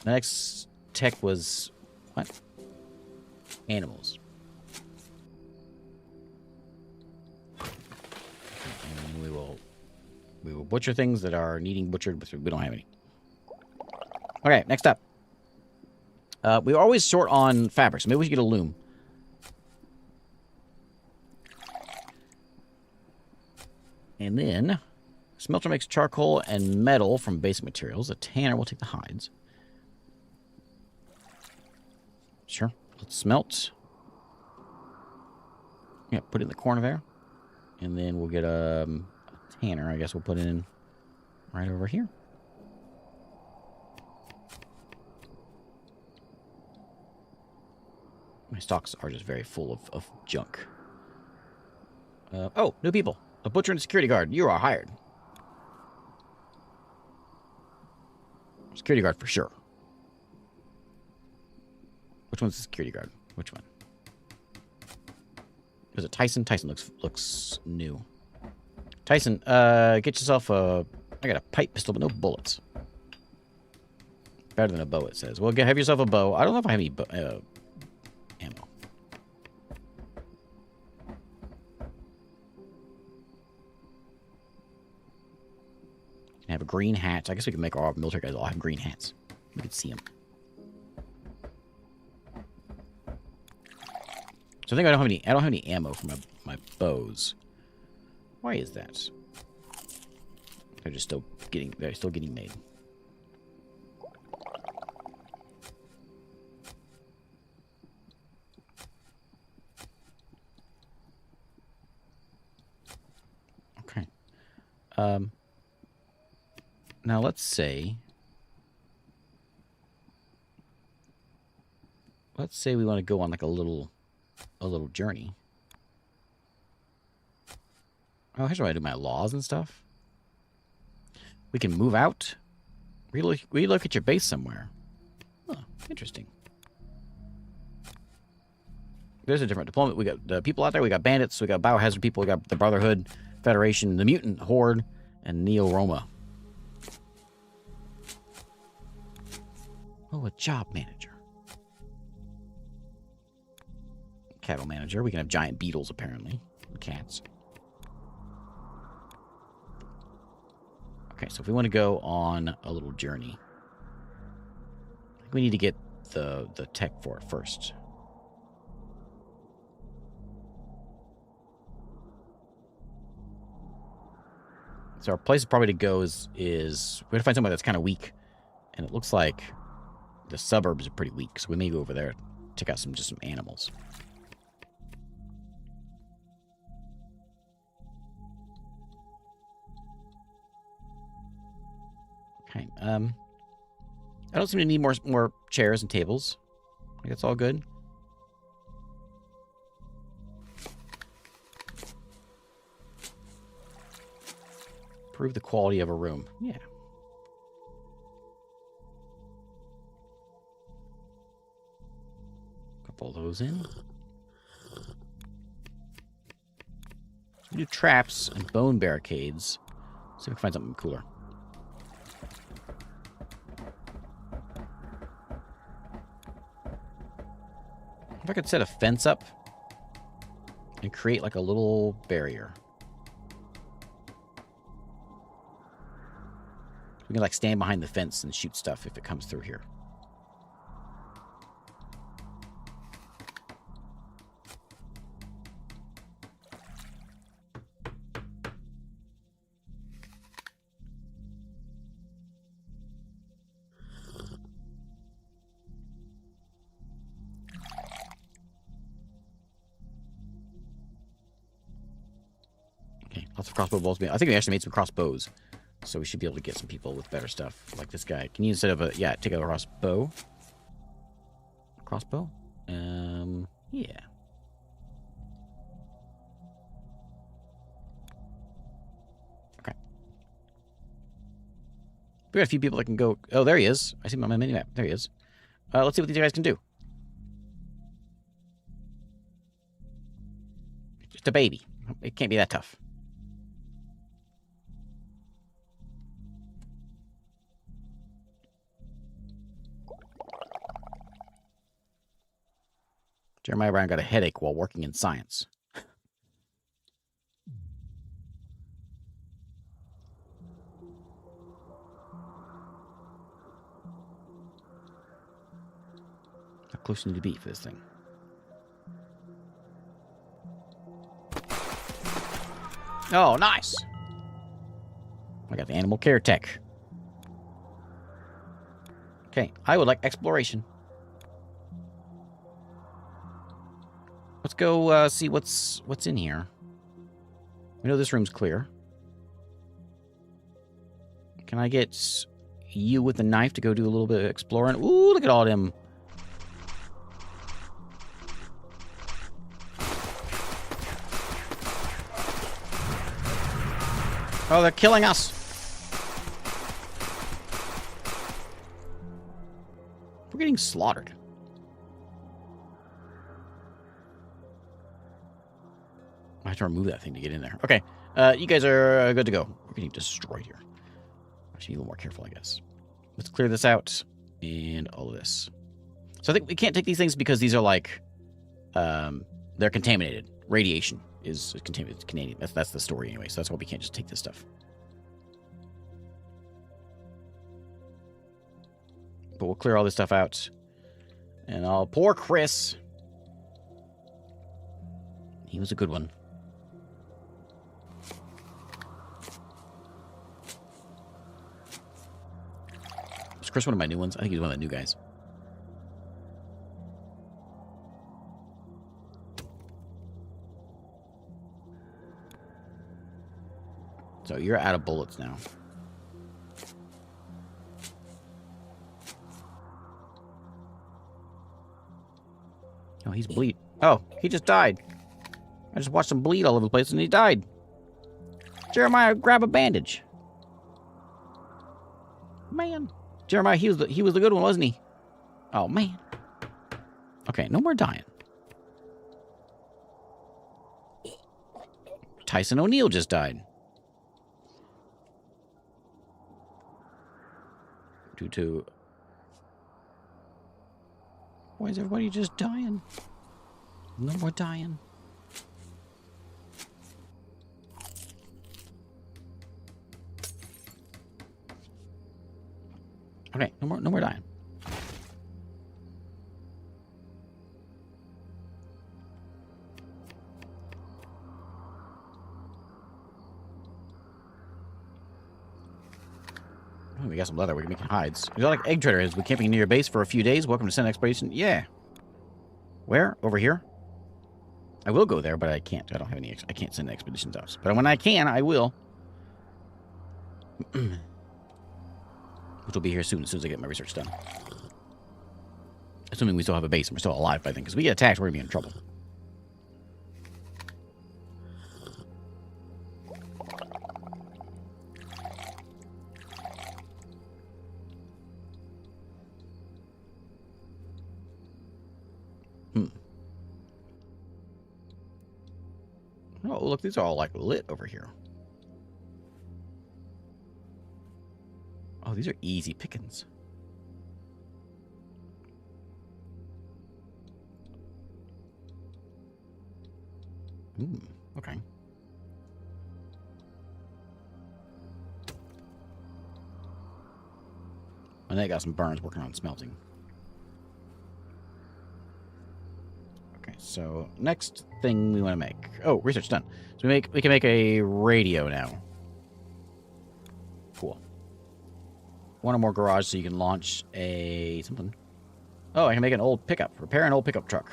next tech was... What? Animals. And we will butcher things that are needing butchered, but we don't have any. Okay, next up. We're always short on fabric, so maybe we should get a loom. And then, smelter makes charcoal and metal from basic materials. A tanner will take the hides. Sure. Let's smelt. Yeah, put it in the corner there. And then we'll get a tanner, I guess we'll put it in right over here. My stocks are just very full of junk. Oh, new people. A butcher and a security guard. You are hired. Security guard for sure. Which one's the security guard? Which one? Is it Tyson? Tyson looks new. Tyson, get yourself a... I got a pipe pistol, but no bullets. Better than a bow, it says. Well, have yourself a bow. I don't know if I have any ammo. Can have a green hat. I guess we can make our military guys all have green hats. We can see them. So I think I don't have any ammo for my bows. Why is that? They're still getting made. Now let's say we want to go on like a little journey. Oh, here's where I do my laws and stuff. We can move out. Relook at your base somewhere. Huh, interesting. There's a different deployment. We got the people out there. We got bandits. We got biohazard people. We got the Brotherhood, Federation, the Mutant Horde, and Neo-Roma. Oh, a job manager. Cattle manager. We can have giant beetles, apparently. And cats. Okay, so if we want to go on a little journey, I think we need to get the tech for it first. So our place probably to go is we have to find somewhere that's kind of weak, and it looks like the suburbs are pretty weak, so we may go over there, check out some animals. Okay. I don't seem to need more chairs and tables. I think it's all good. Improve the quality of a room. Yeah. Couple of those in. We do traps and bone barricades. See if we can find something cooler. If I could set a fence up and create like a little barrier. We can like stand behind the fence and shoot stuff if it comes through here. Okay, lots of crossbow bolts. I think we actually made some crossbows. So we should be able to get some people with better stuff, like this guy. Can you, instead of take a crossbow? Crossbow? Yeah. Okay. We got a few people that can go. Oh, there he is. I see him on my mini map. There he is. Let's see what these guys can do. Just a baby. It can't be that tough. Jeremiah Brown got a headache while working in science. How close do you need to be for this thing? Oh, nice! I got the animal care tech. Okay, I would like exploration. Let's go see what's in here. We know this room's clear. Can I get you with the knife to go do a little bit of exploring? Ooh, look at all them. Oh, they're killing us. We're getting slaughtered. I have to remove that thing to get in there. Okay, you guys are good to go. We're getting destroyed here. I should be a little more careful, I guess. Let's clear this out and all of this. So I think we can't take these things because these are like, they're contaminated. Radiation is contaminated. Canadian. That's the story anyway. So that's why we can't just take this stuff. But we'll clear all this stuff out, and I'll poor Chris. He was a good one. Was Chris one of my new ones? I think he's one of the new guys. So you're out of bullets now. Oh, he's bleed. Oh, he just died. I just watched him bleed all over the place and he died. Jeremiah, grab a bandage. Man. Jeremiah, he was the good one, wasn't he? Oh, man. Okay, no more dying. Tyson O'Neill just died. Due to... Why is everybody just dying? No more dying. Okay, no more dying. Oh, we got some leather. We can make hides. You're like egg trader has been camping near your base for a few days. Welcome to Send Expedition. Yeah. Where? Over here? I will go there, but I can't. I don't have any. I can't send expeditions out. But when I can, I will. Which will be here soon, as soon as I get my research done. Assuming we still have a base and we're still alive by then. Because if we get attacked, we're going to be in trouble. Oh, look, these are all, like, lit over here. Oh, these are easy pickings. Okay. And they got some burns working on smelting. Okay, so next thing we want to make. Oh, research done. So we can make a radio now. Cool. One or more garage so you can launch a something. Oh, I can make an old pickup. Repair an old pickup truck.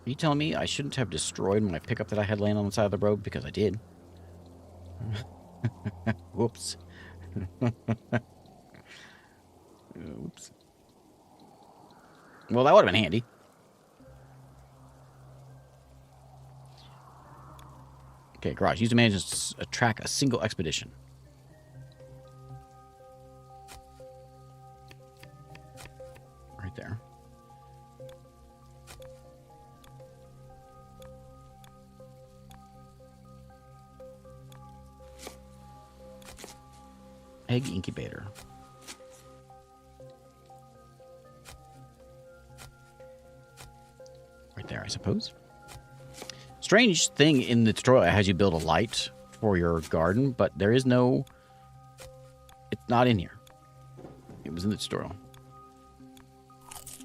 Are you telling me I shouldn't have destroyed my pickup that I had laying on the side of the road? Because I did. Whoops. Oops. Well, that would have been handy. Okay, garage. Use to manage to track a single expedition. Right there. Egg incubator. Right there, I suppose. Strange thing in the tutorial, it has you build a light for your garden, but there is no... It's not in here. It was in the tutorial.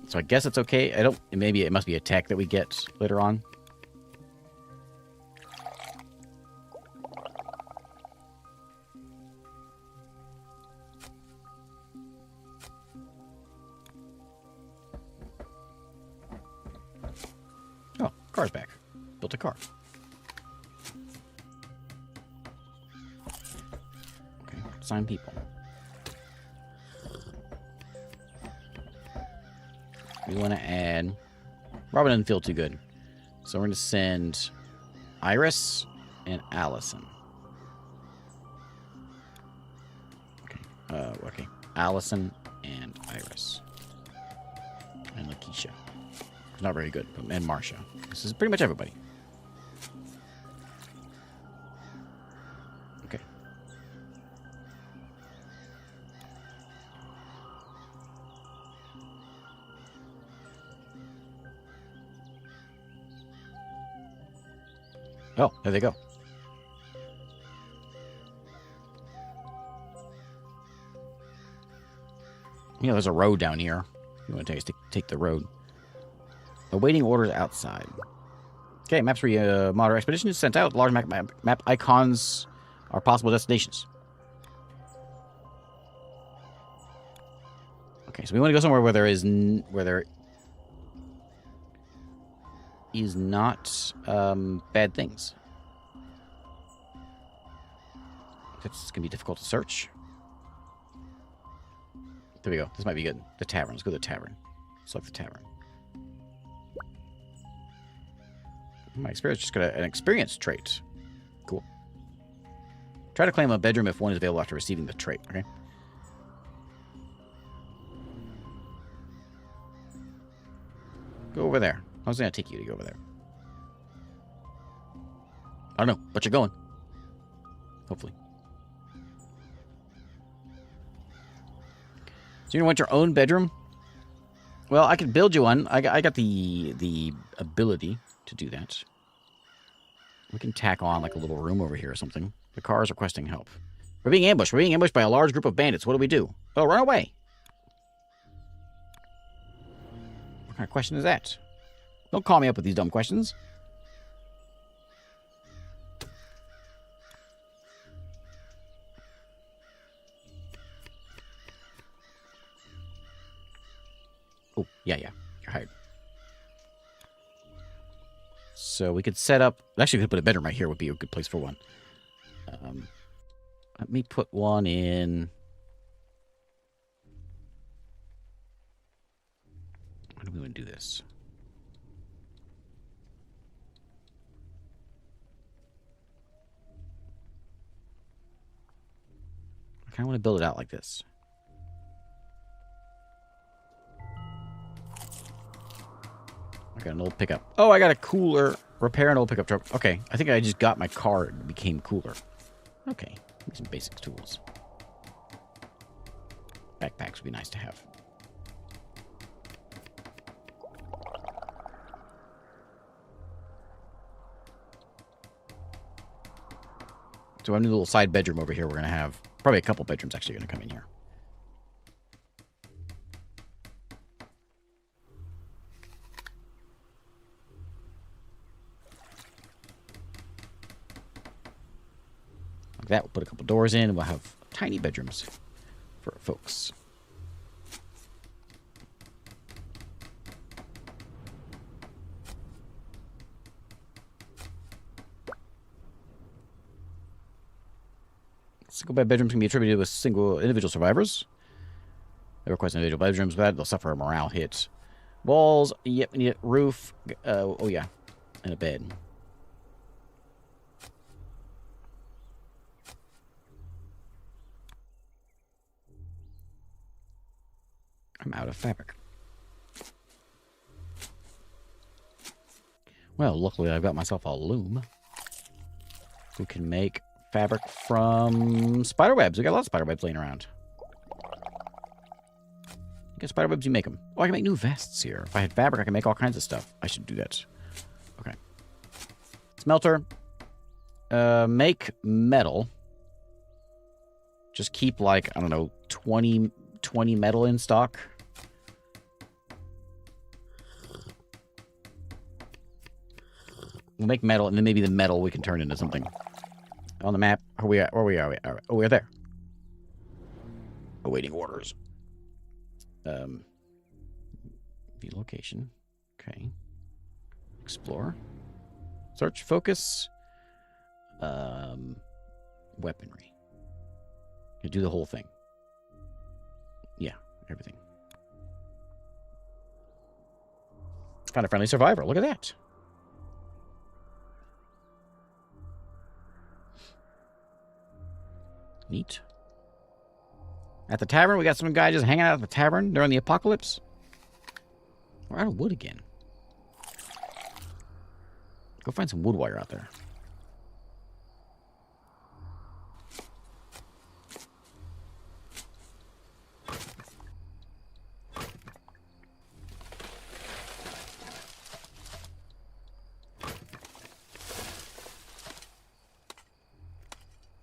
So I guess it's okay. I don't... Maybe it must be a tech that we get later on. Oh, car's back. Built a car. Okay, assign people. We want to add... Robin doesn't feel too good. So we're going to send Iris and Allison. Okay. Okay. Allison and Iris. And Lakeisha. Not very good. And Marsha. This is pretty much everybody. Okay. Oh, there they go. You know, there's a road down here. You want to take the road. Awaiting orders outside. Okay, maps for your moderate expedition is sent out. Large map icons are possible destinations. Okay, so we want to go somewhere where there is not bad things. That's going to be difficult to search. There we go. This might be good. The tavern. Let's go to the tavern. Select the tavern. My experience just got an experience trait. Cool. Try to claim a bedroom if one is available after receiving the trait. Okay. Go over there. How's it going to take you to go over there? I don't know, but you're going. Hopefully. So you want your own bedroom? Well, I could build you one. I got the ability to do that. We can tack on like a little room over here or something. The car is requesting help. We're being ambushed. We're being ambushed by a large group of bandits. What do we do? Oh, run away. What kind of question is that? Don't call me up with these dumb questions. Oh, yeah. You're hired. So we could set up... Actually, we could put a bedroom right here would be a good place for one. Let me put one in... How do we want to do this? I kind of want to build it out like this. I got an old pickup. Oh, I got a cooler. Repair an old pickup truck. Okay, I think I just got my car and became cooler. Okay, some basic tools. Backpacks would be nice to have. So I have a little side bedroom over here we're going to have. Probably a couple bedrooms actually going to come in here. Like that, we'll put a couple doors in, and we'll have tiny bedrooms for folks. Single-bed bedrooms can be attributed with single individual survivors. They request individual bedrooms, but they'll suffer a morale hit. Walls, yep, we need a roof. Oh, yeah, and a bed. I'm out of fabric. Well, luckily I've got myself a loom. We can make fabric from spider webs. We got a lot of spider webs laying around. You get spider webs, you make them. Oh, I can make new vests here. If I had fabric, I can make all kinds of stuff. I should do that. Okay. Smelter. Make metal. Just keep like, I don't know, 20 metal in stock. We'll make metal, and then maybe the metal we can turn into something. On the map, where are we? Oh, we're there. Awaiting orders. View location. Okay. Explore. Search, focus. Weaponry. You do the whole thing. Yeah, everything. Found a friendly survivor. Look at that. Neat. At the tavern, we got some guy just hanging out at the tavern during the apocalypse. We're out of wood again. Go find some wood while you're out there.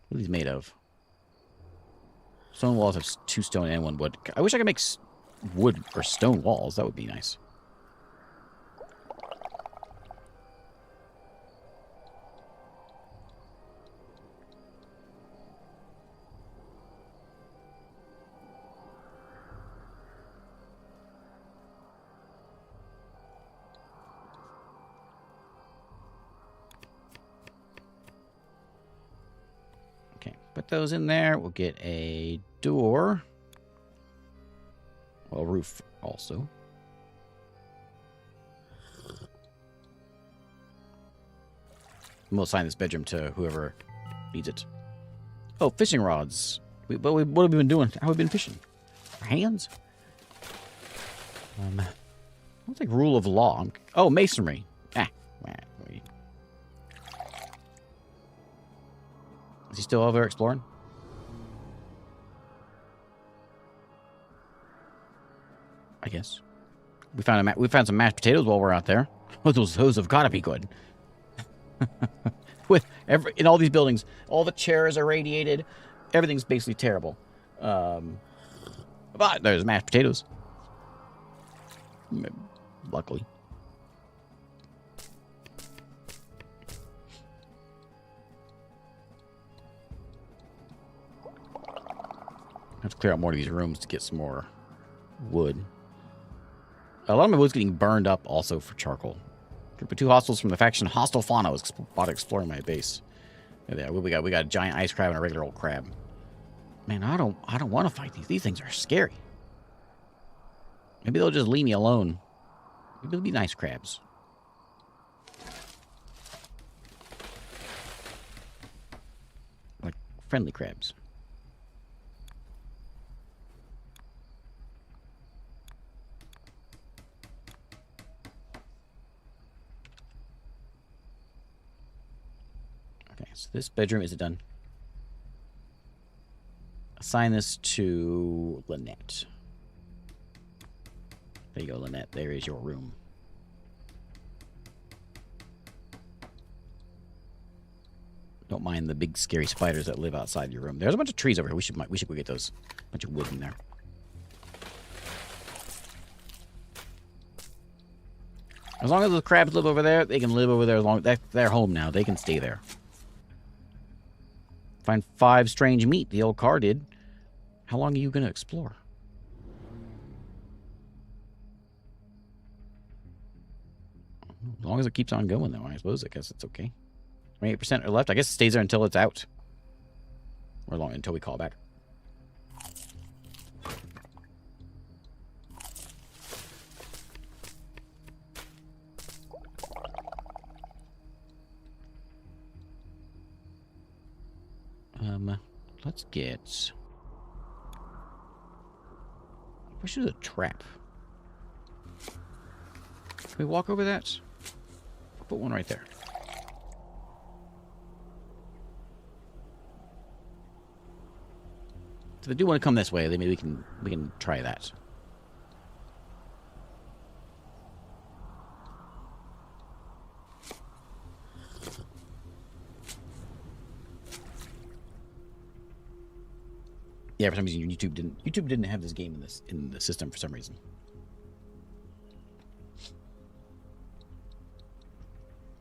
What are these made of? Stone walls have 2 stone and 1 wood. I wish I could make wood or stone walls. That would be nice. Okay, Put those in there. We'll get a door. Well, roof also. And we'll assign this bedroom to whoever needs it. Oh, fishing rods. What have we been doing? How have we been fishing? Our hands? I don't think rule of law. Oh, masonry. Wait. Is he still over there exploring? I guess. We found some mashed potatoes while we're out there. Those have got to be good. In all these buildings, all the chairs are radiated. Everything's basically terrible. But there's mashed potatoes. Luckily. I have to clear out more of these rooms to get some more wood. A lot of my wood's getting burned up also for charcoal. Group of 2 hostiles from the faction Hostile Fauna was spotted exploring my base. Yeah, we got a giant ice crab and a regular old crab. Man, I don't want to fight these. These things are scary. Maybe they'll just leave me alone. Maybe they'll be nice crabs. Like friendly crabs. Okay, so this bedroom is done. Assign this to Lynette. There you go, Lynette. There is your room. Don't mind the big scary spiders that live outside your room. There's a bunch of trees over here. We should go get those. Bunch of wood in there. As long as the crabs live over there, they can live over there as long as they're home now. They can stay there. Find 5 strange meat. The old car did. How long are you going to explore? As long as it keeps on going, though, I suppose. I guess it's okay. 28% are left. I guess it stays there until it's out. Or long until we call back. Let's get... We should do a trap. Can we walk over that? I'll put one right there. If they do want to come this way, then maybe we can try that. Yeah, for some reason YouTube didn't have this game in the system for some reason.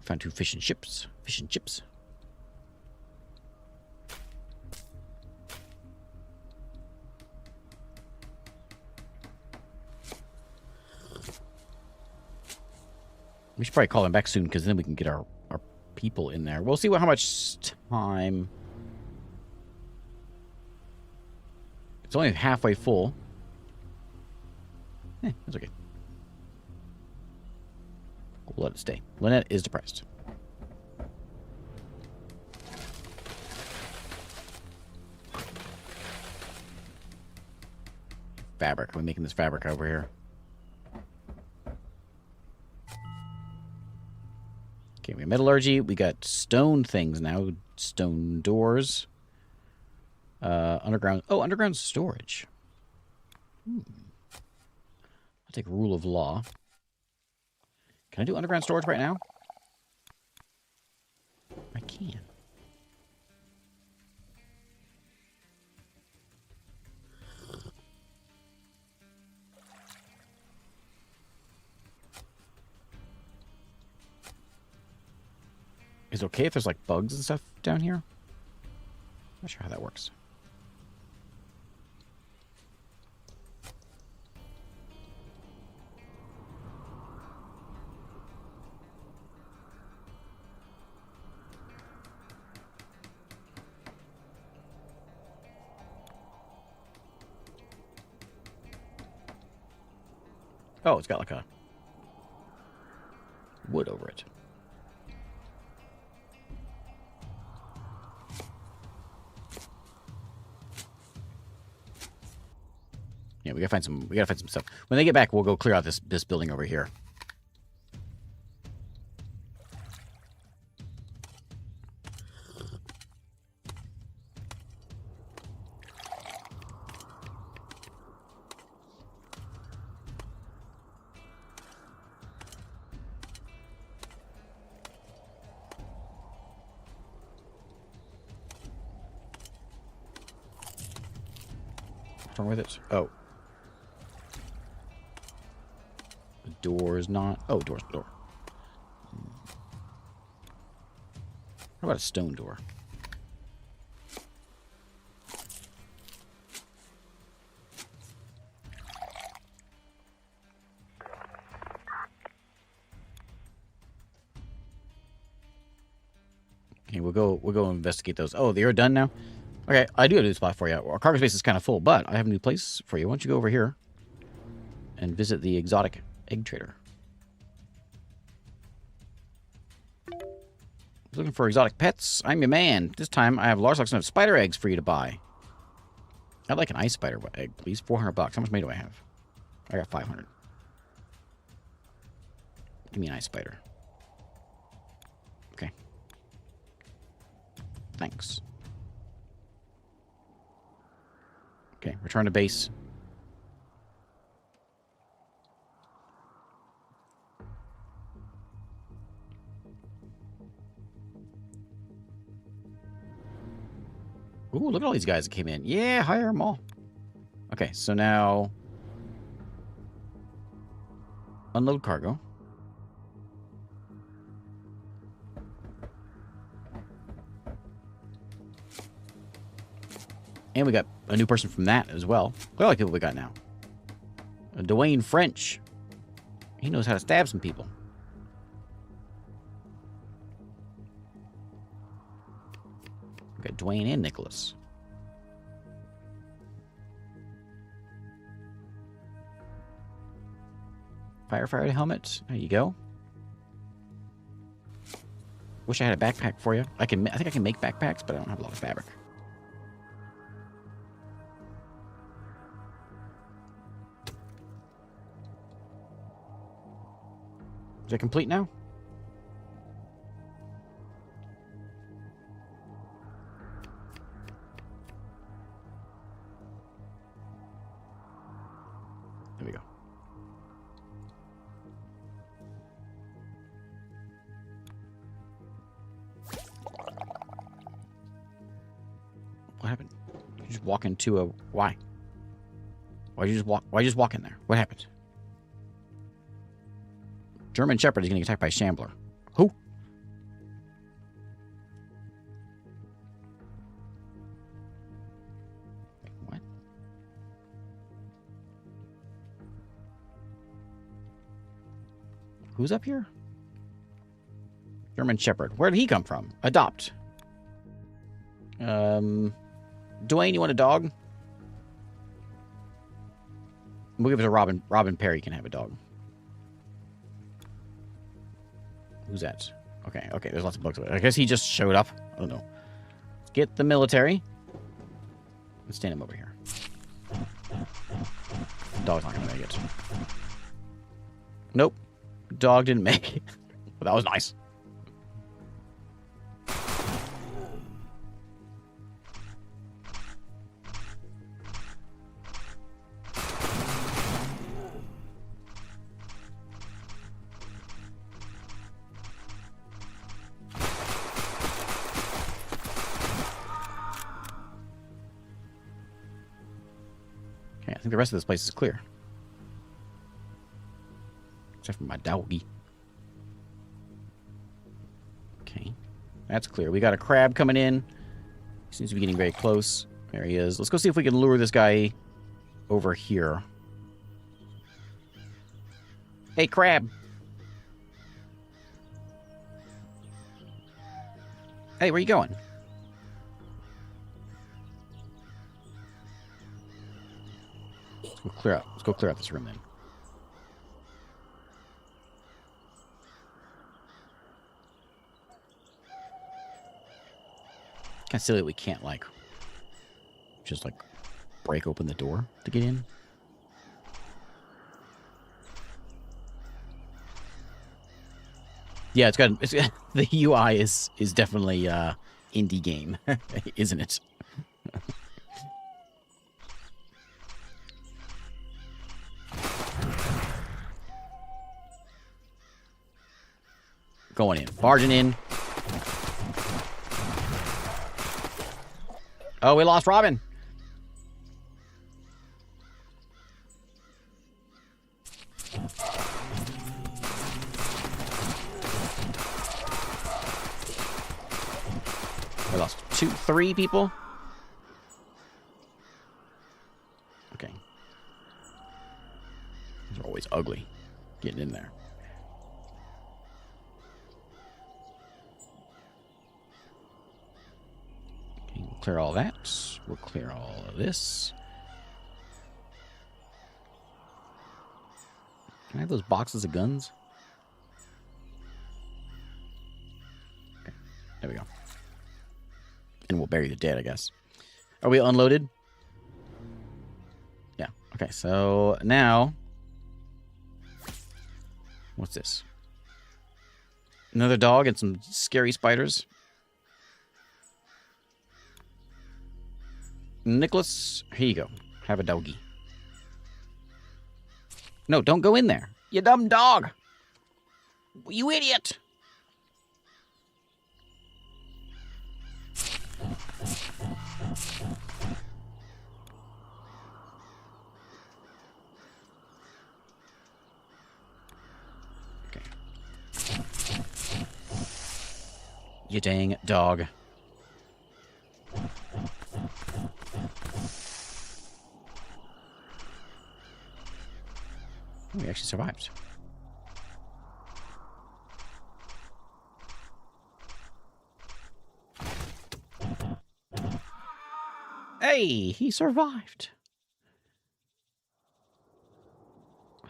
Found 2 fish and chips. Fish and chips. We should probably call him back soon, because then we can get our people in there. We'll see how much time. It's only halfway full. That's okay. We'll let it stay. Lynette is depressed. Fabric. We're making this fabric over here. Okay, we have metallurgy. We got stone things now. Stone doors. Underground. Oh, underground storage. I'll take rule of law. Can I do underground storage right now? I can. Is it okay if there's like bugs and stuff down here? Not sure how that works. Oh, it's got like a wood over it. Yeah, we gotta find some. We gotta find some stuff. When they get back, we'll go clear out this building over here. What's wrong with it? Oh. The door is not... Oh, door's the door. How about a stone door? Okay, we'll go investigate those. Oh, you're done now? Okay, I do have a new spot for you. Our cargo space is kind of full, but I have a new place for you. Why don't you go over here and visit the exotic egg trader? Looking for exotic pets? I'm your man. This time I have a large selection of spider eggs for you to buy. I'd like an ice spider egg, please. $400. How much money do I have? I got 500. Give me an ice spider. Okay. Thanks. Okay, return to base. Ooh, look at all these guys that came in. Yeah, hire them all. Okay, so now... unload cargo. And we got a new person from that as well. Look at all the people we got now. Dwayne French. He knows how to stab some people. We got Dwayne and Nicholas. Firefighter helmet. There you go. Wish I had a backpack for you. I think I can make backpacks, but I don't have a lot of fabric. Is it complete now? There we go. What happened? You just walk into a... Why? Why'd you just walk in there? What happened? German Shepherd is getting attacked by a Shambler. Who? What? Who's up here? German Shepherd. Where did he come from? Adopt. Dwayne, you want a dog? We'll give it to Robin. Robin Perry can have a dog. Who's that? Okay, okay, there's lots of bugs. I guess he just showed up. I don't know. Let's get the military. Let's stand him over here. Dog's not gonna make it. Nope. Dog didn't make it. Well, that was nice. I think the rest of this place is clear. Except for my doggy. Okay. That's clear. We got a crab coming in. He seems to be getting very close. There he is. Let's go see if we can lure this guy over here. Hey, crab. Hey, where you going? Let's go clear out this room then. Kind of silly that we can't, like, just, like, break open the door to get in. Yeah, the UI is definitely indie game, isn't it? Going in, barging in. Oh, we lost Robin. We lost 3 people. Okay. These are always ugly. Getting in there. Okay, we'll clear all that. We'll clear all of this. Can I have those boxes of guns? Okay, there we go. And we'll bury the dead, I guess. Are we unloaded? Yeah. Okay, so now... What's this? Another dog and some scary spiders. Nicholas, here you go. Have a doggy. No, don't go in there. You dumb dog. You idiot. You dang dog. Oh, we actually survived. Hey, he survived.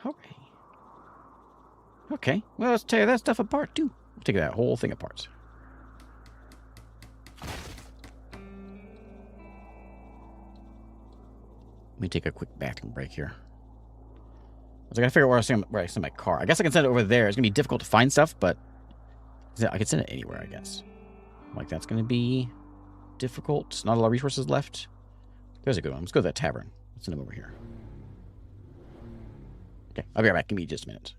Okay. Okay, well, let's tear that stuff apart, too. We'll take that whole thing apart. Let me take a quick bathroom break here. I gotta figure out where I send my car. I guess I can send it over there. It's gonna be difficult to find stuff, but I can send it anywhere, I guess. Like, that's gonna be difficult. Not a lot of resources left. There's a good one. Let's go to that tavern. Let's send him over here. Okay, I'll be right back. Give me just a minute.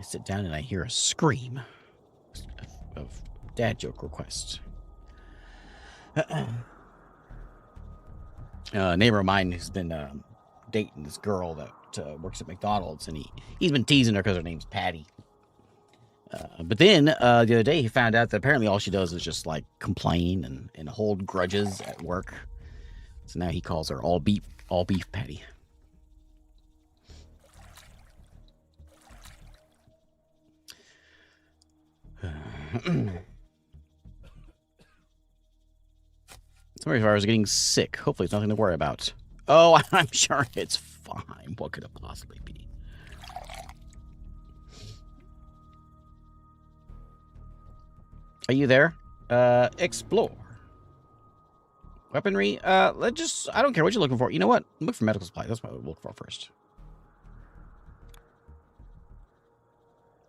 sit down and I hear a scream of dad joke requests. A neighbor of mine has been dating this girl that works at McDonald's, and he's been teasing her because her name's Patty. But then the other day he found out that apparently all she does is just like complain and hold grudges at work. So now he calls her all beef Patty. Somebody of ours is getting sick. Hopefully it's nothing to worry about. Oh, I'm sure it's fine. What could it possibly be? Are you there? Explore. Weaponry? I don't care what you're looking for. You know what? Look for medical supplies. That's what we'll look for first.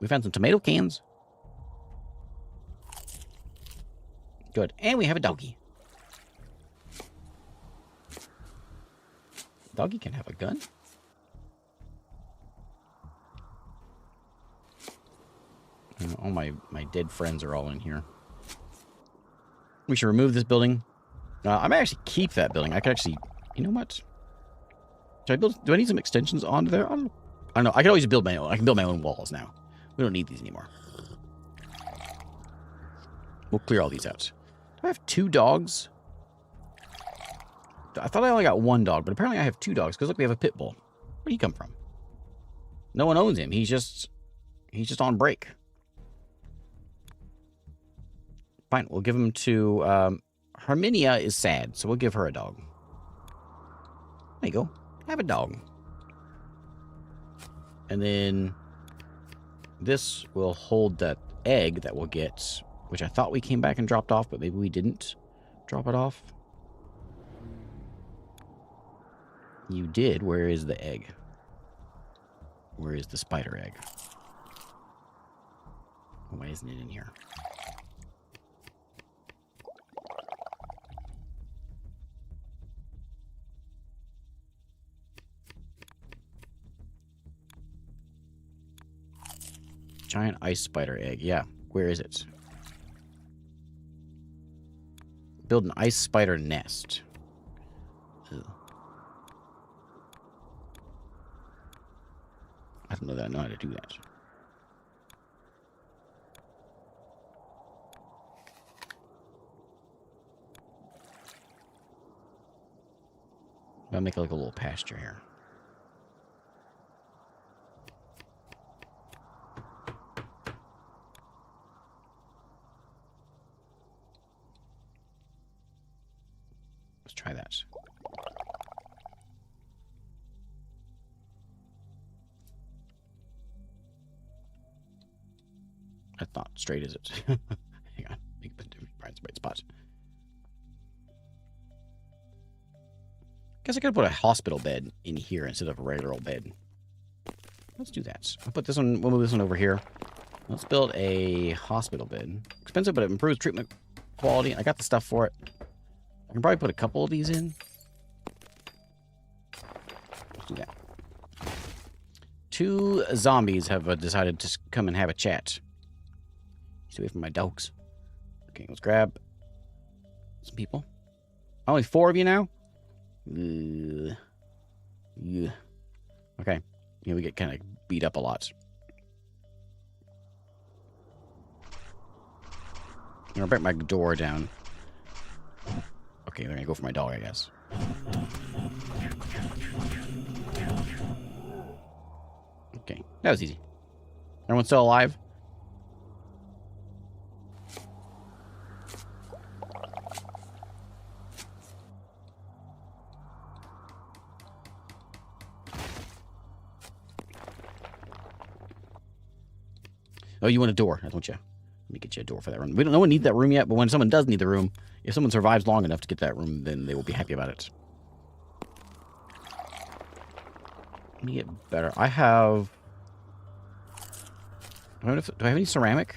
We found some tomato cans. Good. And we have a doggy. Doggy can have a gun? All my dead friends are all in here. We should remove this building. I may actually keep that building. I could actually... You know what? Should I build... Do I need some extensions onto there? I don't know. I can always build my own. I can build my own walls now. We don't need these anymore. We'll clear all these out. Do I have 2 dogs? I thought I only got 1 dog, but apparently I have 2 dogs. Because look, we have a pit bull. Where'd he come from? No one owns him. He's just on break. Fine, we'll give him to... Herminia is sad, so we'll give her a dog. There you go. Have a dog. And then this will hold that egg that we'll get, which I thought we came back and dropped off, but maybe we didn't drop it off. You did. Where is the egg? Where is the spider egg? Why isn't it in here? Giant ice spider egg. Yeah. Where is it? Build an ice spider nest. Ugh. I don't know that I know how to do that. I'll make like a little pasture here. Let's try that. That's not straight, is it? Hang on. Make it right spot. Guess I could put a hospital bed in here instead of a regular old bed. Let's do that. I'll put this one, we'll move this one over here. Let's build a hospital bed. Expensive, but it improves treatment quality. I got the stuff for it. I can probably put a couple of these in. Let's do that. 2 zombies have decided to come and have a chat. Stay away from my dogs. Okay, let's grab some people. Only 4 of you now? Yeah. Okay. Yeah, we get kind of beat up a lot. I'm gonna break my door down. Okay, they're gonna go for my dog, I guess. Okay, that was easy. Everyone still alive? Oh, you want a door, don't you? Let me get you a door for that room. No one needs that room yet, but when someone does need the room, if someone survives long enough to get that room, then they will be happy about it. Let me get better. I have... Do I have any ceramic?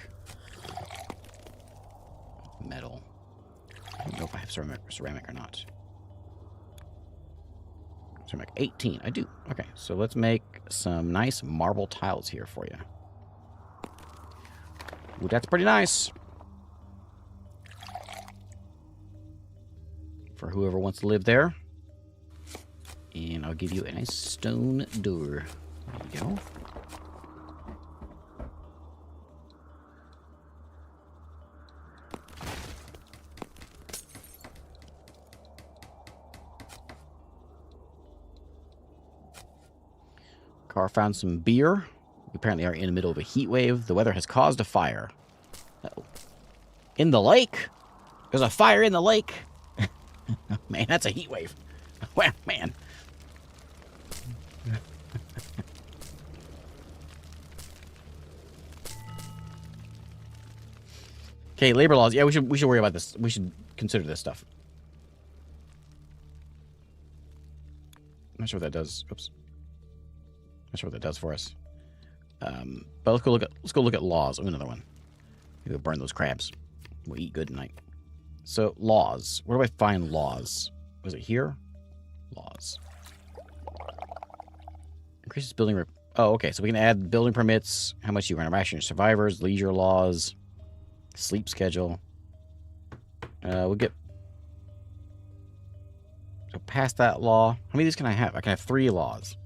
Metal. I don't know if I have ceramic or not. Ceramic 18. I do. Okay, so let's make some nice marble tiles here for you. Ooh, that's pretty nice. For whoever wants to live there. And I'll give you a nice stone door. There you go. Car found some beer. We apparently are in the middle of a heat wave. The weather has caused a fire. Uh-oh. In the lake? There's a fire in the lake. Man, that's a heat wave. Well, man. Okay, labor laws. Yeah, we should worry about this. We should consider this stuff. I'm not sure what that does. Oops. Not sure what that does for us. But let's go look at laws. Oh, another one. Maybe we'll burn those crabs. We'll eat good tonight. So laws. Where do I find laws? Was it here? Laws. Increases building. Oh, okay. So we can add building permits. How much you run a ration of survivors, leisure laws, sleep schedule. We'll get. So past that law. How many of these can I have? I can have 3 laws.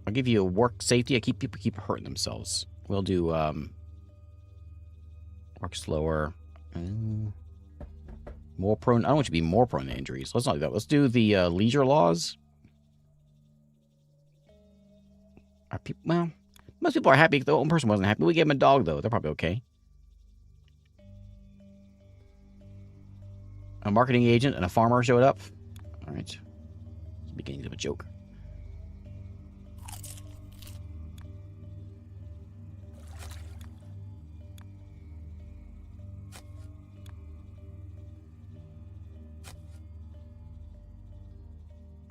I'll give you a work safety. People keep hurting themselves. We'll do work slower. More prone. I don't want you to be more prone to injuries. Let's not do that. Let's do the leisure laws. Are people? Well, most people are happy. The one person wasn't happy. We gave them a dog though. They're probably okay. A marketing agent and a farmer showed up. All right. It's the beginning of a joke.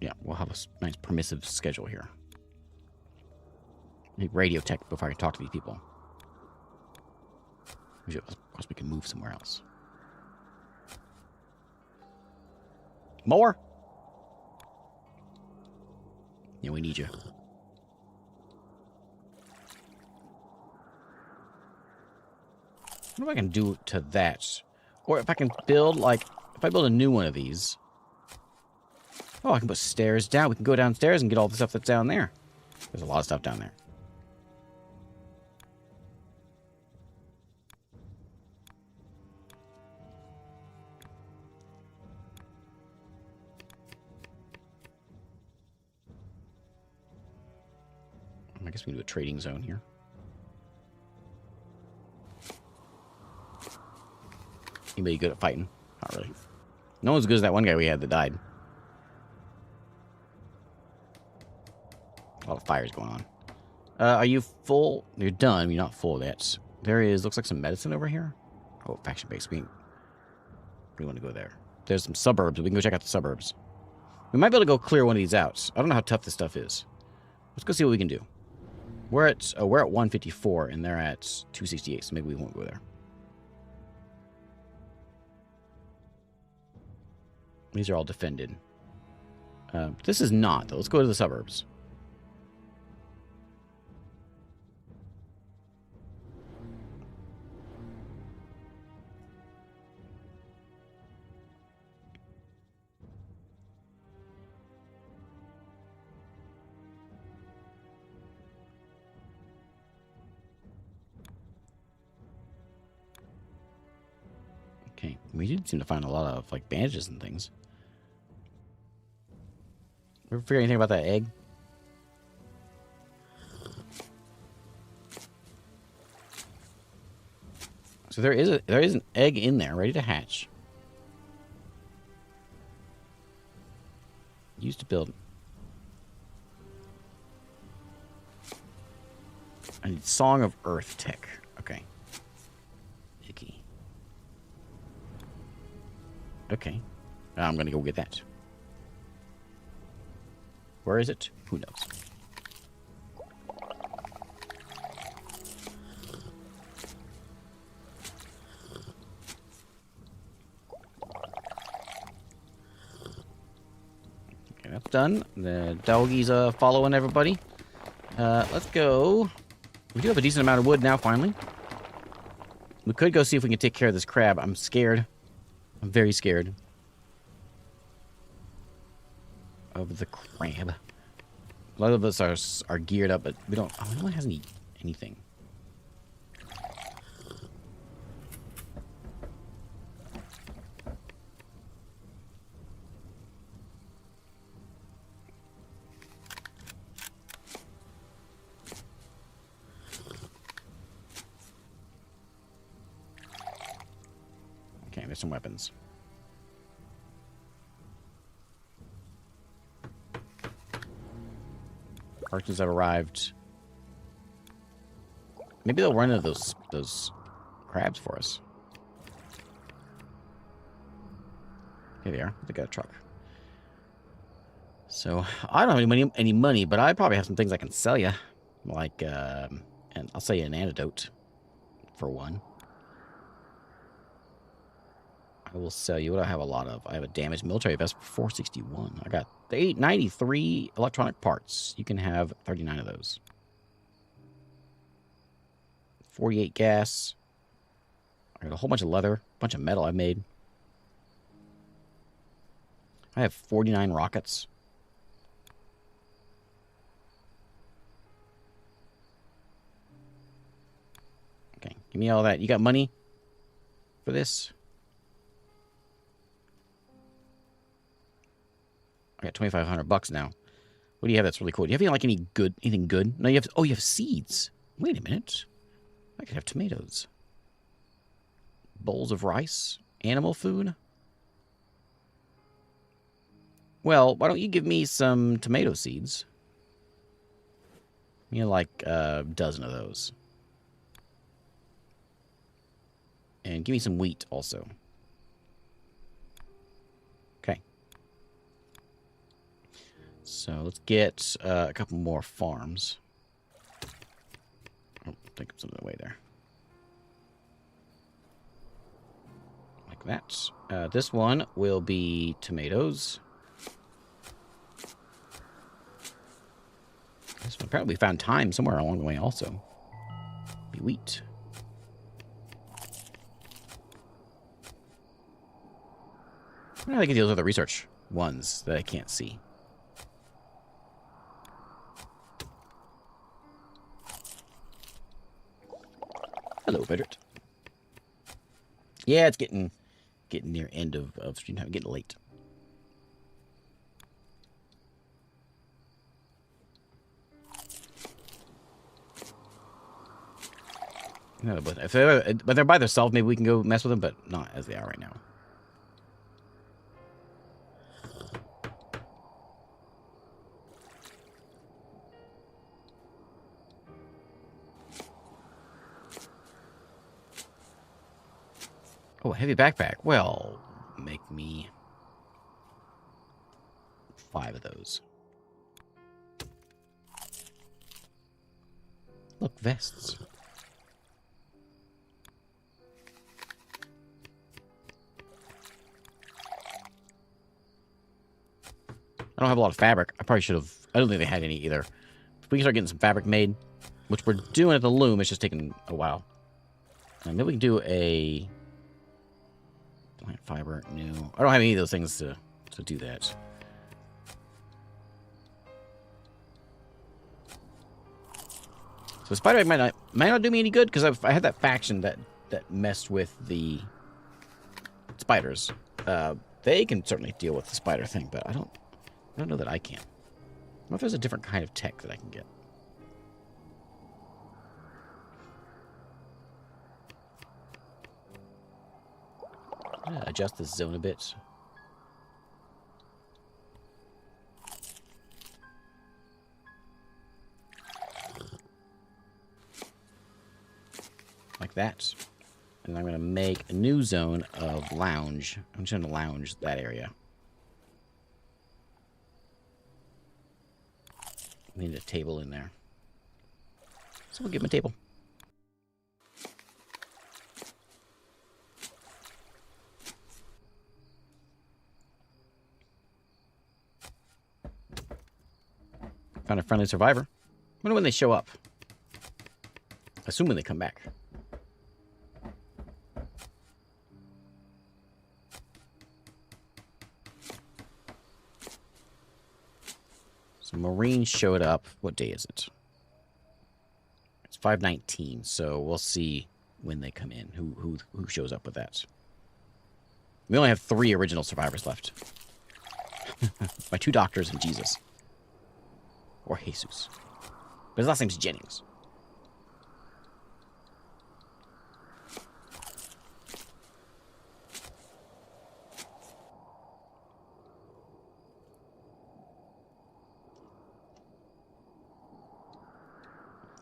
Yeah, we'll have a nice permissive schedule here. I need radio tech before I can talk to these people. Of course, we can move somewhere else. More? Yeah, we need you. I wonder what I can do to that. Or if I can build, like, if I build a new one of these. Oh, I can put stairs down. We can go downstairs and get all the stuff that's down there. There's a lot of stuff down there. I guess we can do a trading zone here. Anybody good at fighting? Not really. No one's as good as that one guy we had that died. A lot of fires going on. Are you full? You're done. You're not full yet. There is, looks like some medicine over here. Oh, faction base. We want to go there. There's some suburbs. We can go check out the suburbs. We might be able to go clear one of these out. I don't know how tough this stuff is. Let's go see what we can do. We're at 154 and they're at 268, so maybe we won't go there. These are all defended. This is not, though. Let's go to the suburbs. Okay, we did seem to find a lot of, like, bandages and things. Ever figure anything about that egg? So there is an egg in there ready to hatch. Used to build. I need Song of Earth tech. Okay. Icky. Okay. I'm gonna go get that. Where is it? Who knows? Okay, that's done. The doggies following everybody. Let's go. We do have a decent amount of wood now, finally. We could go see if we can take care of this crab. I'm scared. I'm very scared of the crab. A lot of us are geared up, but we don't... Oh, no one has anything. Okay, there's some weapons. Merchants have arrived. Maybe they'll run into those crabs for us. Here they are. They got a truck. So I don't have any money, but I probably have some things I can sell you, like and I'll sell you an antidote for one. I will sell you what I have a lot of. I have a damaged military vest for 461. I got 893 electronic parts. You can have 39 of those. 48 gas. I got a whole bunch of leather, a bunch of metal I made. I have 49 rockets. Okay, give me all that. You got money for this? I got $2,500 now. What do you have that's really cool? Do you have anything good? No, you have... Oh, you have seeds. Wait a minute. I could have tomatoes. Bowls of rice. Animal food. Well, why don't you give me some tomato seeds? You know, like a dozen of those. And give me some wheat also. Okay. So let's get a couple more farms. Oh, I think I'm something away there. Like that. This one will be tomatoes. This one apparently found thyme somewhere along the way also. Be wheat. I wonder how they can deal with the research ones that I can't see. Hello, Bedrit. Yeah, it's getting near end of stream time, getting late. No, but if they're by themselves, maybe we can go mess with them, but not as they are right now. Oh, heavy backpack. Well, make me 5 of those. Look, vests. I don't have a lot of fabric. I probably should have... I don't think they had any either. If we can start getting some fabric made, which we're doing at the loom, it's just taking a while. And then we can do a... plant fiber, no. I don't have any of those things to do that. So Spider might not do me any good, because I had that faction that messed with the spiders. They can certainly deal with the spider thing, but I don't know that I can. What if there's a different kind of tech that I can get? I'm gonna adjust this zone a bit. Like that. And I'm going to make a new zone of lounge. I'm just going to lounge that area. We need a table in there. So we'll give him a table. Found a friendly survivor. Wonder when they show up. Assume when they come back. So Marines showed up. What day is it? It's 5/19, so we'll see when they come in. Who shows up with that? We only have 3 original survivors left. My 2 doctors and Jesus. Or Jesus. But his last name's Jennings.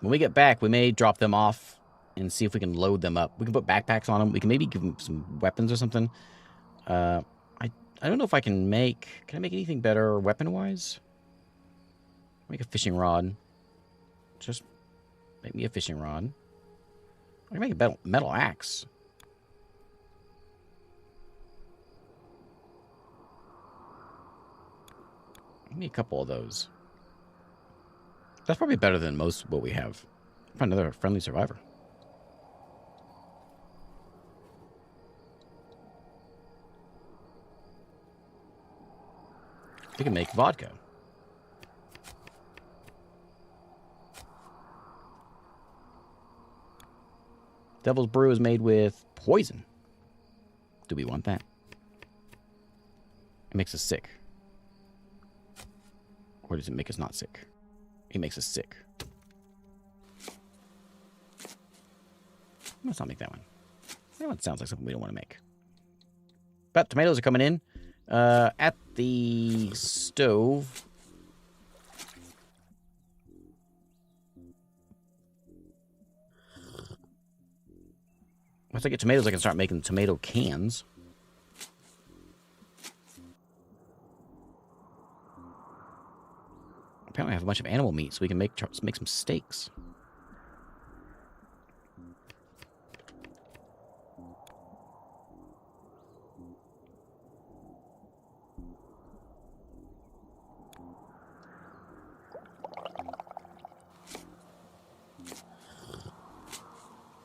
When we get back, we may drop them off and see if we can load them up. We can put backpacks on them. We can maybe give them some weapons or something. I don't know if I can make... Can I make anything better weapon-wise? Make a fishing rod. Just make me a fishing rod. I can make a metal axe. Give me a couple of those. That's probably better than most of what we have. Find another friendly survivor. We can make vodka. Devil's Brew is made with poison. Do we want that? It makes us sick. Or does it make us not sick? It makes us sick. Let's not make that one. That one sounds like something we don't want to make. But tomatoes are coming in. At the stove. Once I get tomatoes, I can start making tomato cans. Apparently I have a bunch of animal meat, so we can make some steaks.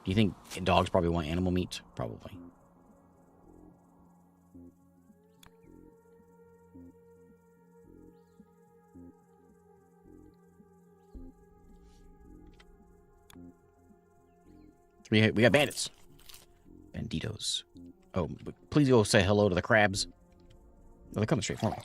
Do you think dogs probably want animal meat? Probably. We got bandits. Banditos. Oh, please go say hello to the crabs. Oh, they're coming straight for me.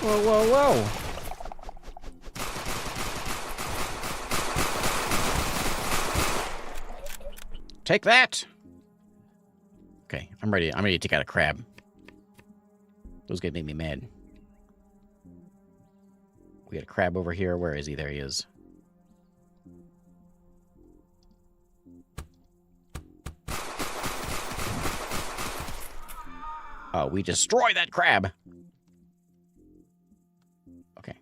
Whoa, whoa, whoa. Take that. Okay, I'm ready. I'm ready to take out a crab. Those guys made me mad. We got a crab over here. Where is he? There he is. Oh, we destroy that crab. Okay.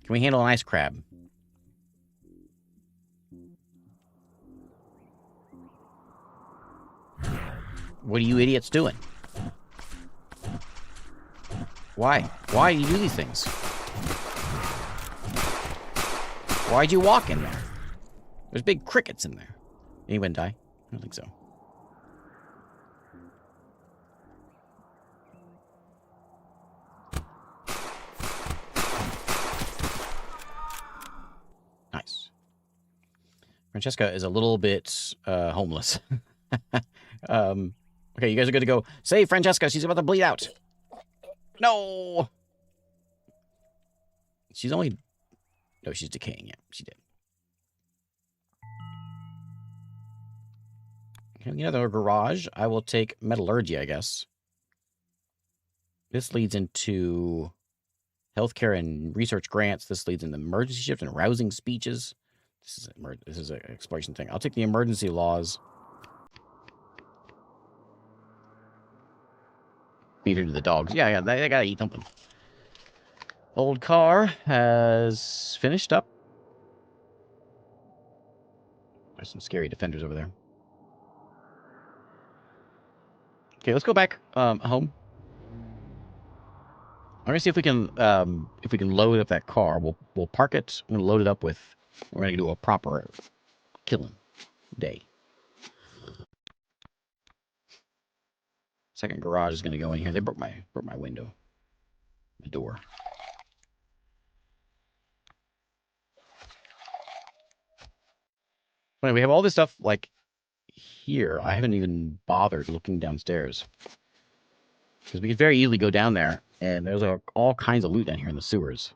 Can we handle an ice crab? What are you idiots doing? Why? Why do you do these things? Why'd you walk in there? There's big crickets in there. Anyone die? I don't think so. Nice. Francesca is a little bit homeless. Okay, you guys are good to go. Save Francesca. She's about to bleed out. No! She's only... No, she's decaying. Yeah, she did. Okay, another garage. I will take metallurgy, I guess. This leads into healthcare and research grants. This leads into emergency shift and rousing speeches. This is an exploration thing. I'll take the emergency laws. Feed her to the dogs. Yeah, they gotta eat something. Old car has finished up. There's some scary defenders over there. Okay, let's go back home. I'm gonna see if we can load up that car. We'll park it. I'm gonna load it up with. We're gonna do a proper killing day. Second garage is gonna go in here. They broke my window, my door. Anyway, we have all this stuff like here. I haven't even bothered looking downstairs because we could very easily go down there, and there's all kinds of loot down here in the sewers.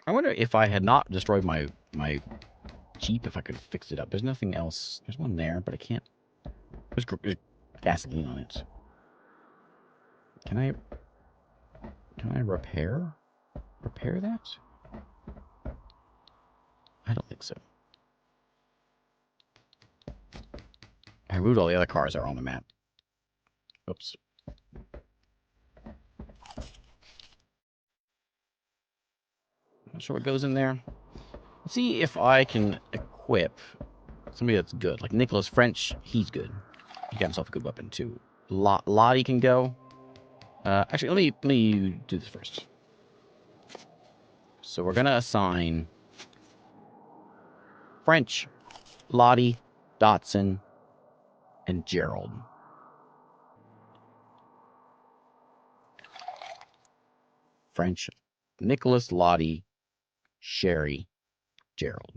I wonder if I had not destroyed my Jeep, if I could fix it up. There's nothing else. There's one there, but I can't. There's gasoline on it. Can I repair that? I don't think so. I removed all the other cars that are on the map. Oops. Not sure what goes in there. Let's see if I can equip somebody that's good. Like Nicholas French, he's good. He got himself a good weapon too. Lottie can go. Actually, let me do this first. So we're gonna assign French, Lottie, Dotson, and Gerald. French, Nicholas, Lottie, Sherry, Gerald.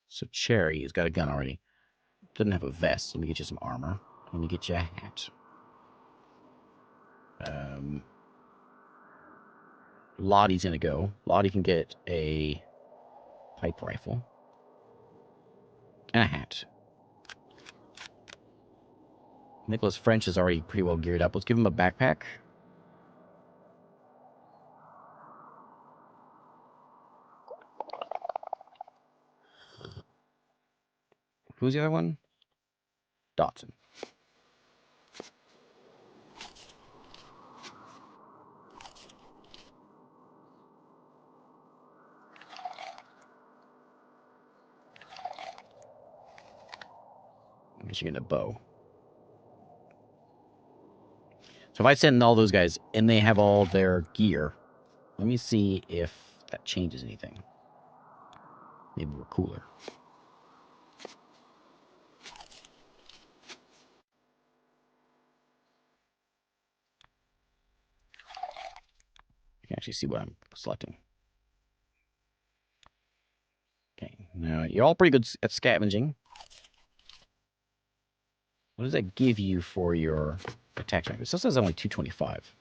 So Cherry has got a gun already. Doesn't have a vest. Let me get you some armor. Let me get you a hat. Lottie's gonna go. Lottie can get a pipe rifle and a hat. Nicholas French is already pretty well geared up. Let's give him a backpack. Who's the other one? Dotson. I guess you're getting a bow. So if I send all those guys and they have all their gear, let me see if that changes anything. Maybe we're cooler. You can actually see what I'm selecting. Okay, now you're all pretty good at scavenging. What does that give you for your attack strength? It still says only 225.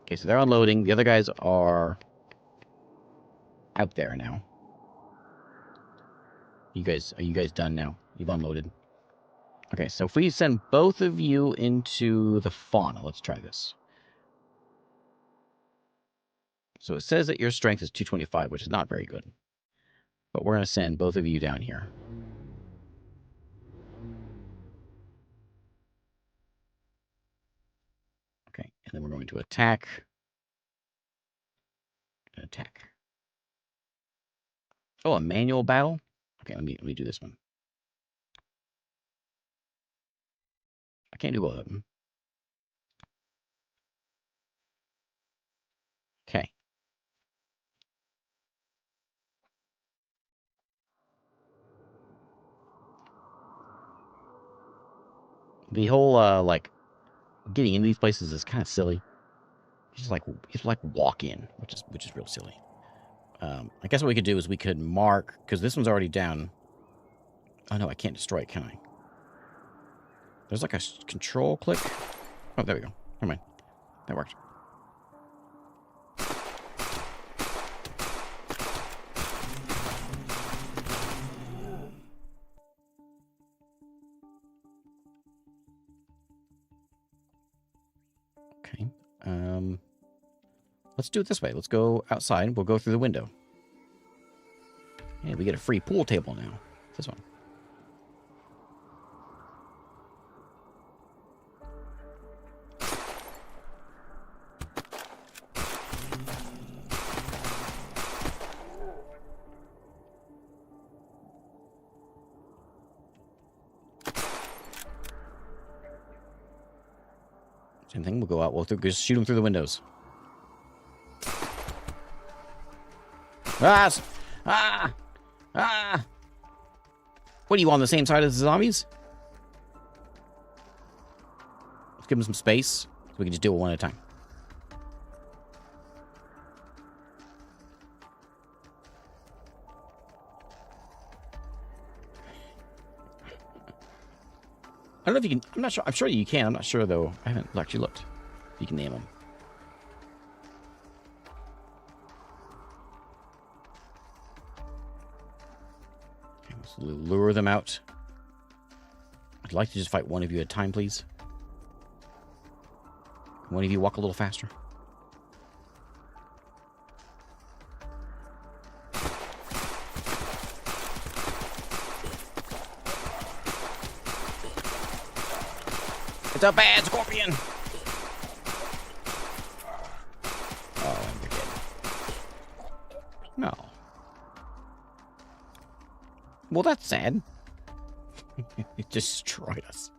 Okay, so they're unloading. The other guys are out there now. Are you guys done now? You've unloaded. Okay, so if we send both of you into the fauna, let's try this. So it says that your strength is 225, which is not very good. But we're going to send both of you down here. Okay, and then we're going to attack. And attack. Oh, a manual battle? Okay, let me do this one. I can't do both of them. Okay. The whole, like, getting into these places is kind of silly. It's like walk in, which is real silly. I guess what we could do is we could mark, because this one's already down. Oh, no, I can't destroy it, can I? There's like a control click. Oh, there we go. Never mind. That worked. let's do it this way. Let's go outside. We'll go through the window. Hey, we get a free pool table now. This one. Same thing. We'll go out. We'll just shoot them through the windows. Ah! Ah! Ah! What are you on the same side as the zombies? Let's give them some space so we can just do it one at a time. I don't know if you can. I'm not sure. I'm sure you can. I'm not sure, though. I haven't actually looked. You can name them. Okay, let's lure them out. I'd like to just fight one of you at a time, please. One of you walk a little faster. It's a bad scorpion! Oh, and you're dead. No. Well, that's sad. It destroyed us.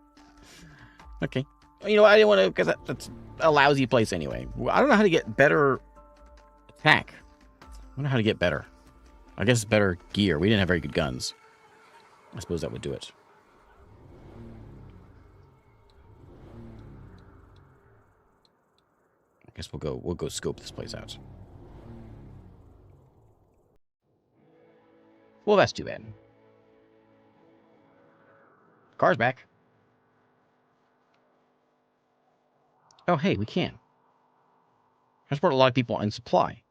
Okay. You know, I didn't want to, because that's a lousy place anyway. I don't know how to get better attack. I don't know how to get better. I guess it's better gear. We didn't have very good guns. I suppose that would do it. I guess we'll go scope this place out. Well, that's too bad. Car's back. Oh, hey, we can. Transport a lot of people in supply.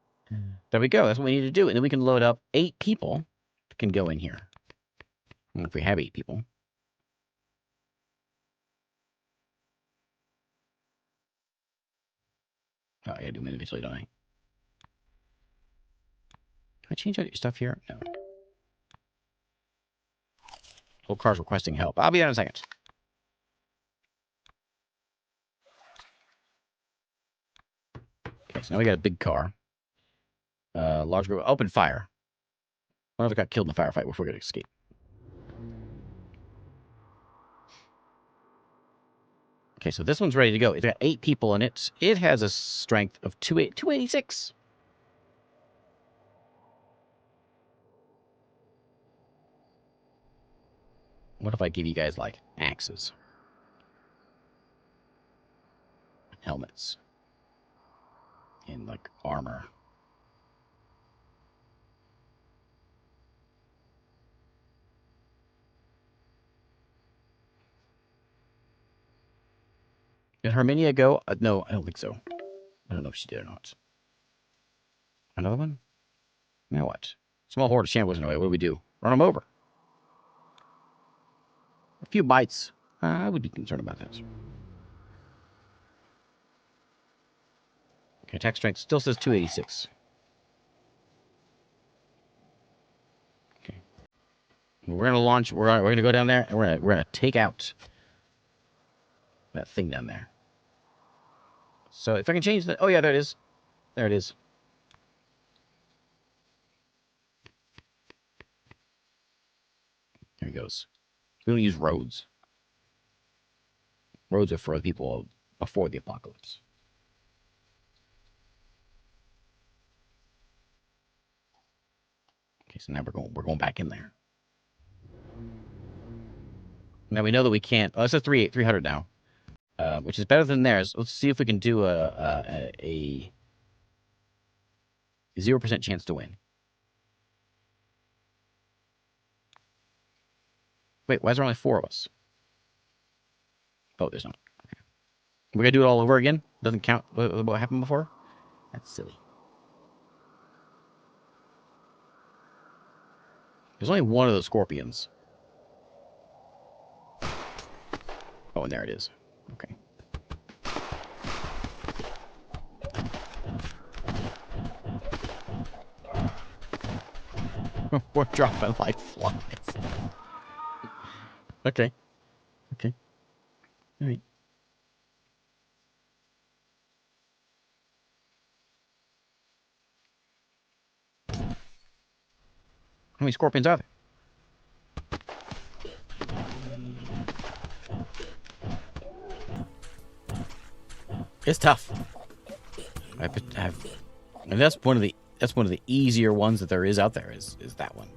There we go. That's what we need to do. And then we can load up 8 people that can go in here. If we have 8 people. Oh, I gotta do them individually, don't I? Can I change out your stuff here? No. Whole car's requesting help. I'll be there in a second. Okay, so now we got a big car. Large group. Open fire. One of us got killed in the firefight before we could escape. Okay, so this one's ready to go. It's got 8 people in it. It has a strength of 286. What if I give you guys, like, axes? Helmets. And, like, armor. Did Herminia go? No, I don't think so. I don't know if she did or not. Another one? Now what? Small horde of shambles in the way. What do we do? Run them over. A few bites. I would be concerned about this. Okay, attack strength still says 286. Okay. We're gonna launch. We're gonna go down there and we're gonna take out that thing down there. So if I can change the... Oh, yeah, there it is. There it is. There he goes. We don't use roads. Roads are for the people before the apocalypse. Okay, so now we're going back in there. Now we know that we can't... Oh, it's a 300 now. Which is better than theirs. Let's see if we can do a 0% chance to win. Wait, why is there only 4 of us? Oh, there's not. Okay. We're gonna do it all over again? Doesn't count what happened before? That's silly. There's only one of those scorpions. Oh, and there it is. Okay. We're dropping like flies. Okay. Okay. All right. How many scorpions are there? It's tough. And that's one of the easier ones that there is out there. Is that one?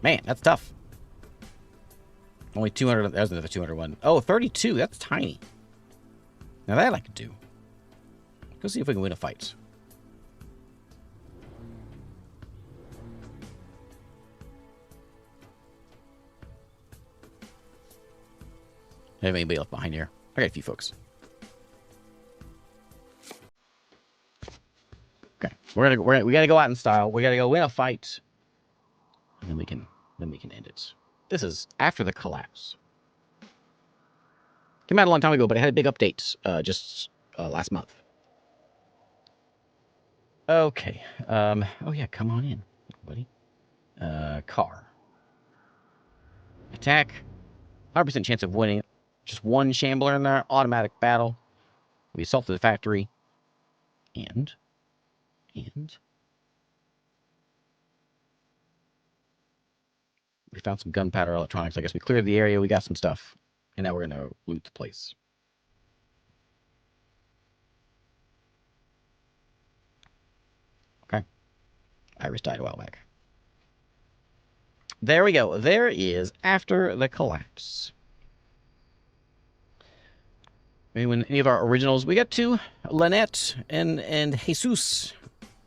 Man, that's tough. Only 200. There's another 201. Oh, 32. That's tiny. Now that I could do. Go see if we can win a fight. Have anybody left behind here? I got a few folks. Okay, we gotta go out in style. We gotta go win a fight, and then we can end it. This is after the collapse. Came out a long time ago, but it had a big update just last month. Okay. Oh yeah, come on in, buddy. Car. Attack. 100% chance of winning. Just one shambler in there. Automatic battle. We assaulted the factory. And we found some gunpowder electronics. I guess we cleared the area. We got some stuff. And now we're going to loot the place. Okay. Iris died a while back. There we go. There is after the collapse. Any of our originals, we got two. Lynette and Jesus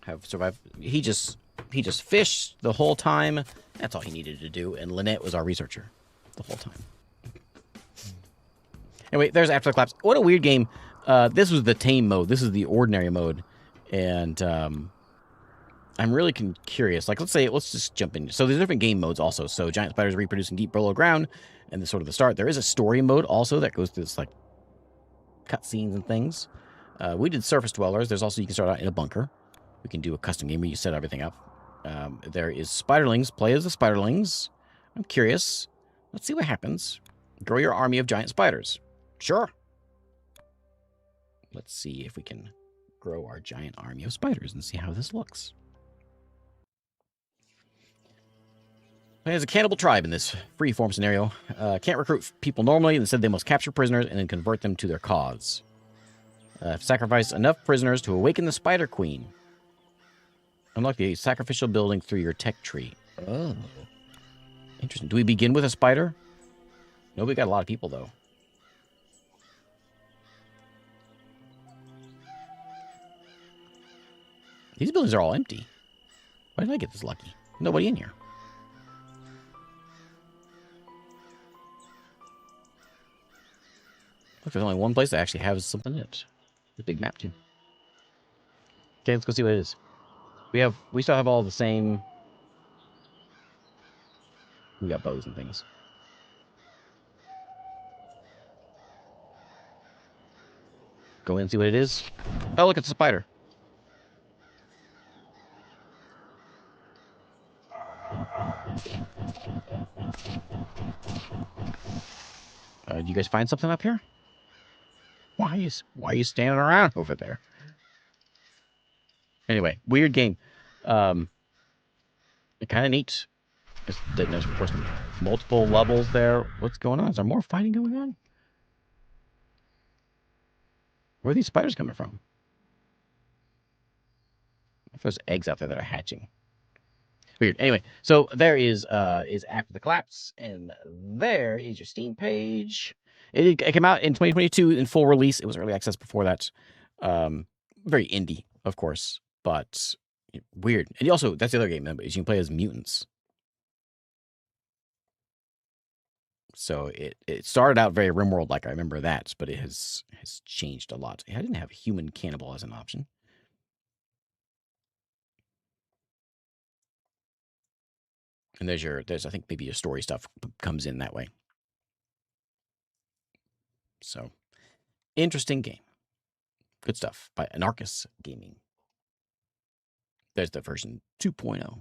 have survived. He just fished the whole time. That's all he needed to do. And Lynette was our researcher the whole time. Anyway, there's after the collapse. What a weird game. This was the tame mode. This is the ordinary mode. And I'm really curious. Like, let's just jump in. So there's different game modes also. So giant spiders reproducing deep below ground. And the sort of the start. There is a story mode also that goes through this like cutscenes and things. We did surface dwellers. There's also, you can start out in a bunker. We can do a custom game where you set everything up. There is Spiderlings. Play as the Spiderlings. I'm curious. Let's see what happens. Grow your army of giant spiders. Sure. Let's see if we can grow our giant army of spiders and see how this looks. There's a cannibal tribe in this freeform scenario. Can't recruit people normally. Instead, they must capture prisoners and then convert them to their cause. Sacrifice enough prisoners to awaken the Spider Queen. Unlock the sacrificial building through your tech tree. Oh. Interesting. Do we begin with a spider? No, we got a lot of people, though. These buildings are all empty. Why did I get this lucky? Nobody in here. Look, there's only one place that actually has something in it. The big map, too. Okay, let's go see what it is. We still have all the same. We got bows and things. Go in and see what it is. Oh, look, it's a spider. Do you guys find something up here? Why are you standing around over there? Anyway, weird game. Kind of neat. There's, of course, multiple levels there. What's going on? Is there more fighting going on? Where are these spiders coming from? If there's eggs out there that are hatching. Weird. Anyway, so there is after the collapse, and there is your Steam page. It came out in 2022 in full release. It was early access before that. Very indie, of course, but weird. And also, that's the other game, is you can play as mutants. So it started out very RimWorld like, I remember that, but it has changed a lot. I didn't have human cannibal as an option. And there's I think maybe your story stuff comes in that way. So interesting game. Good stuff by Anarchus Gaming. There's the version 2.0.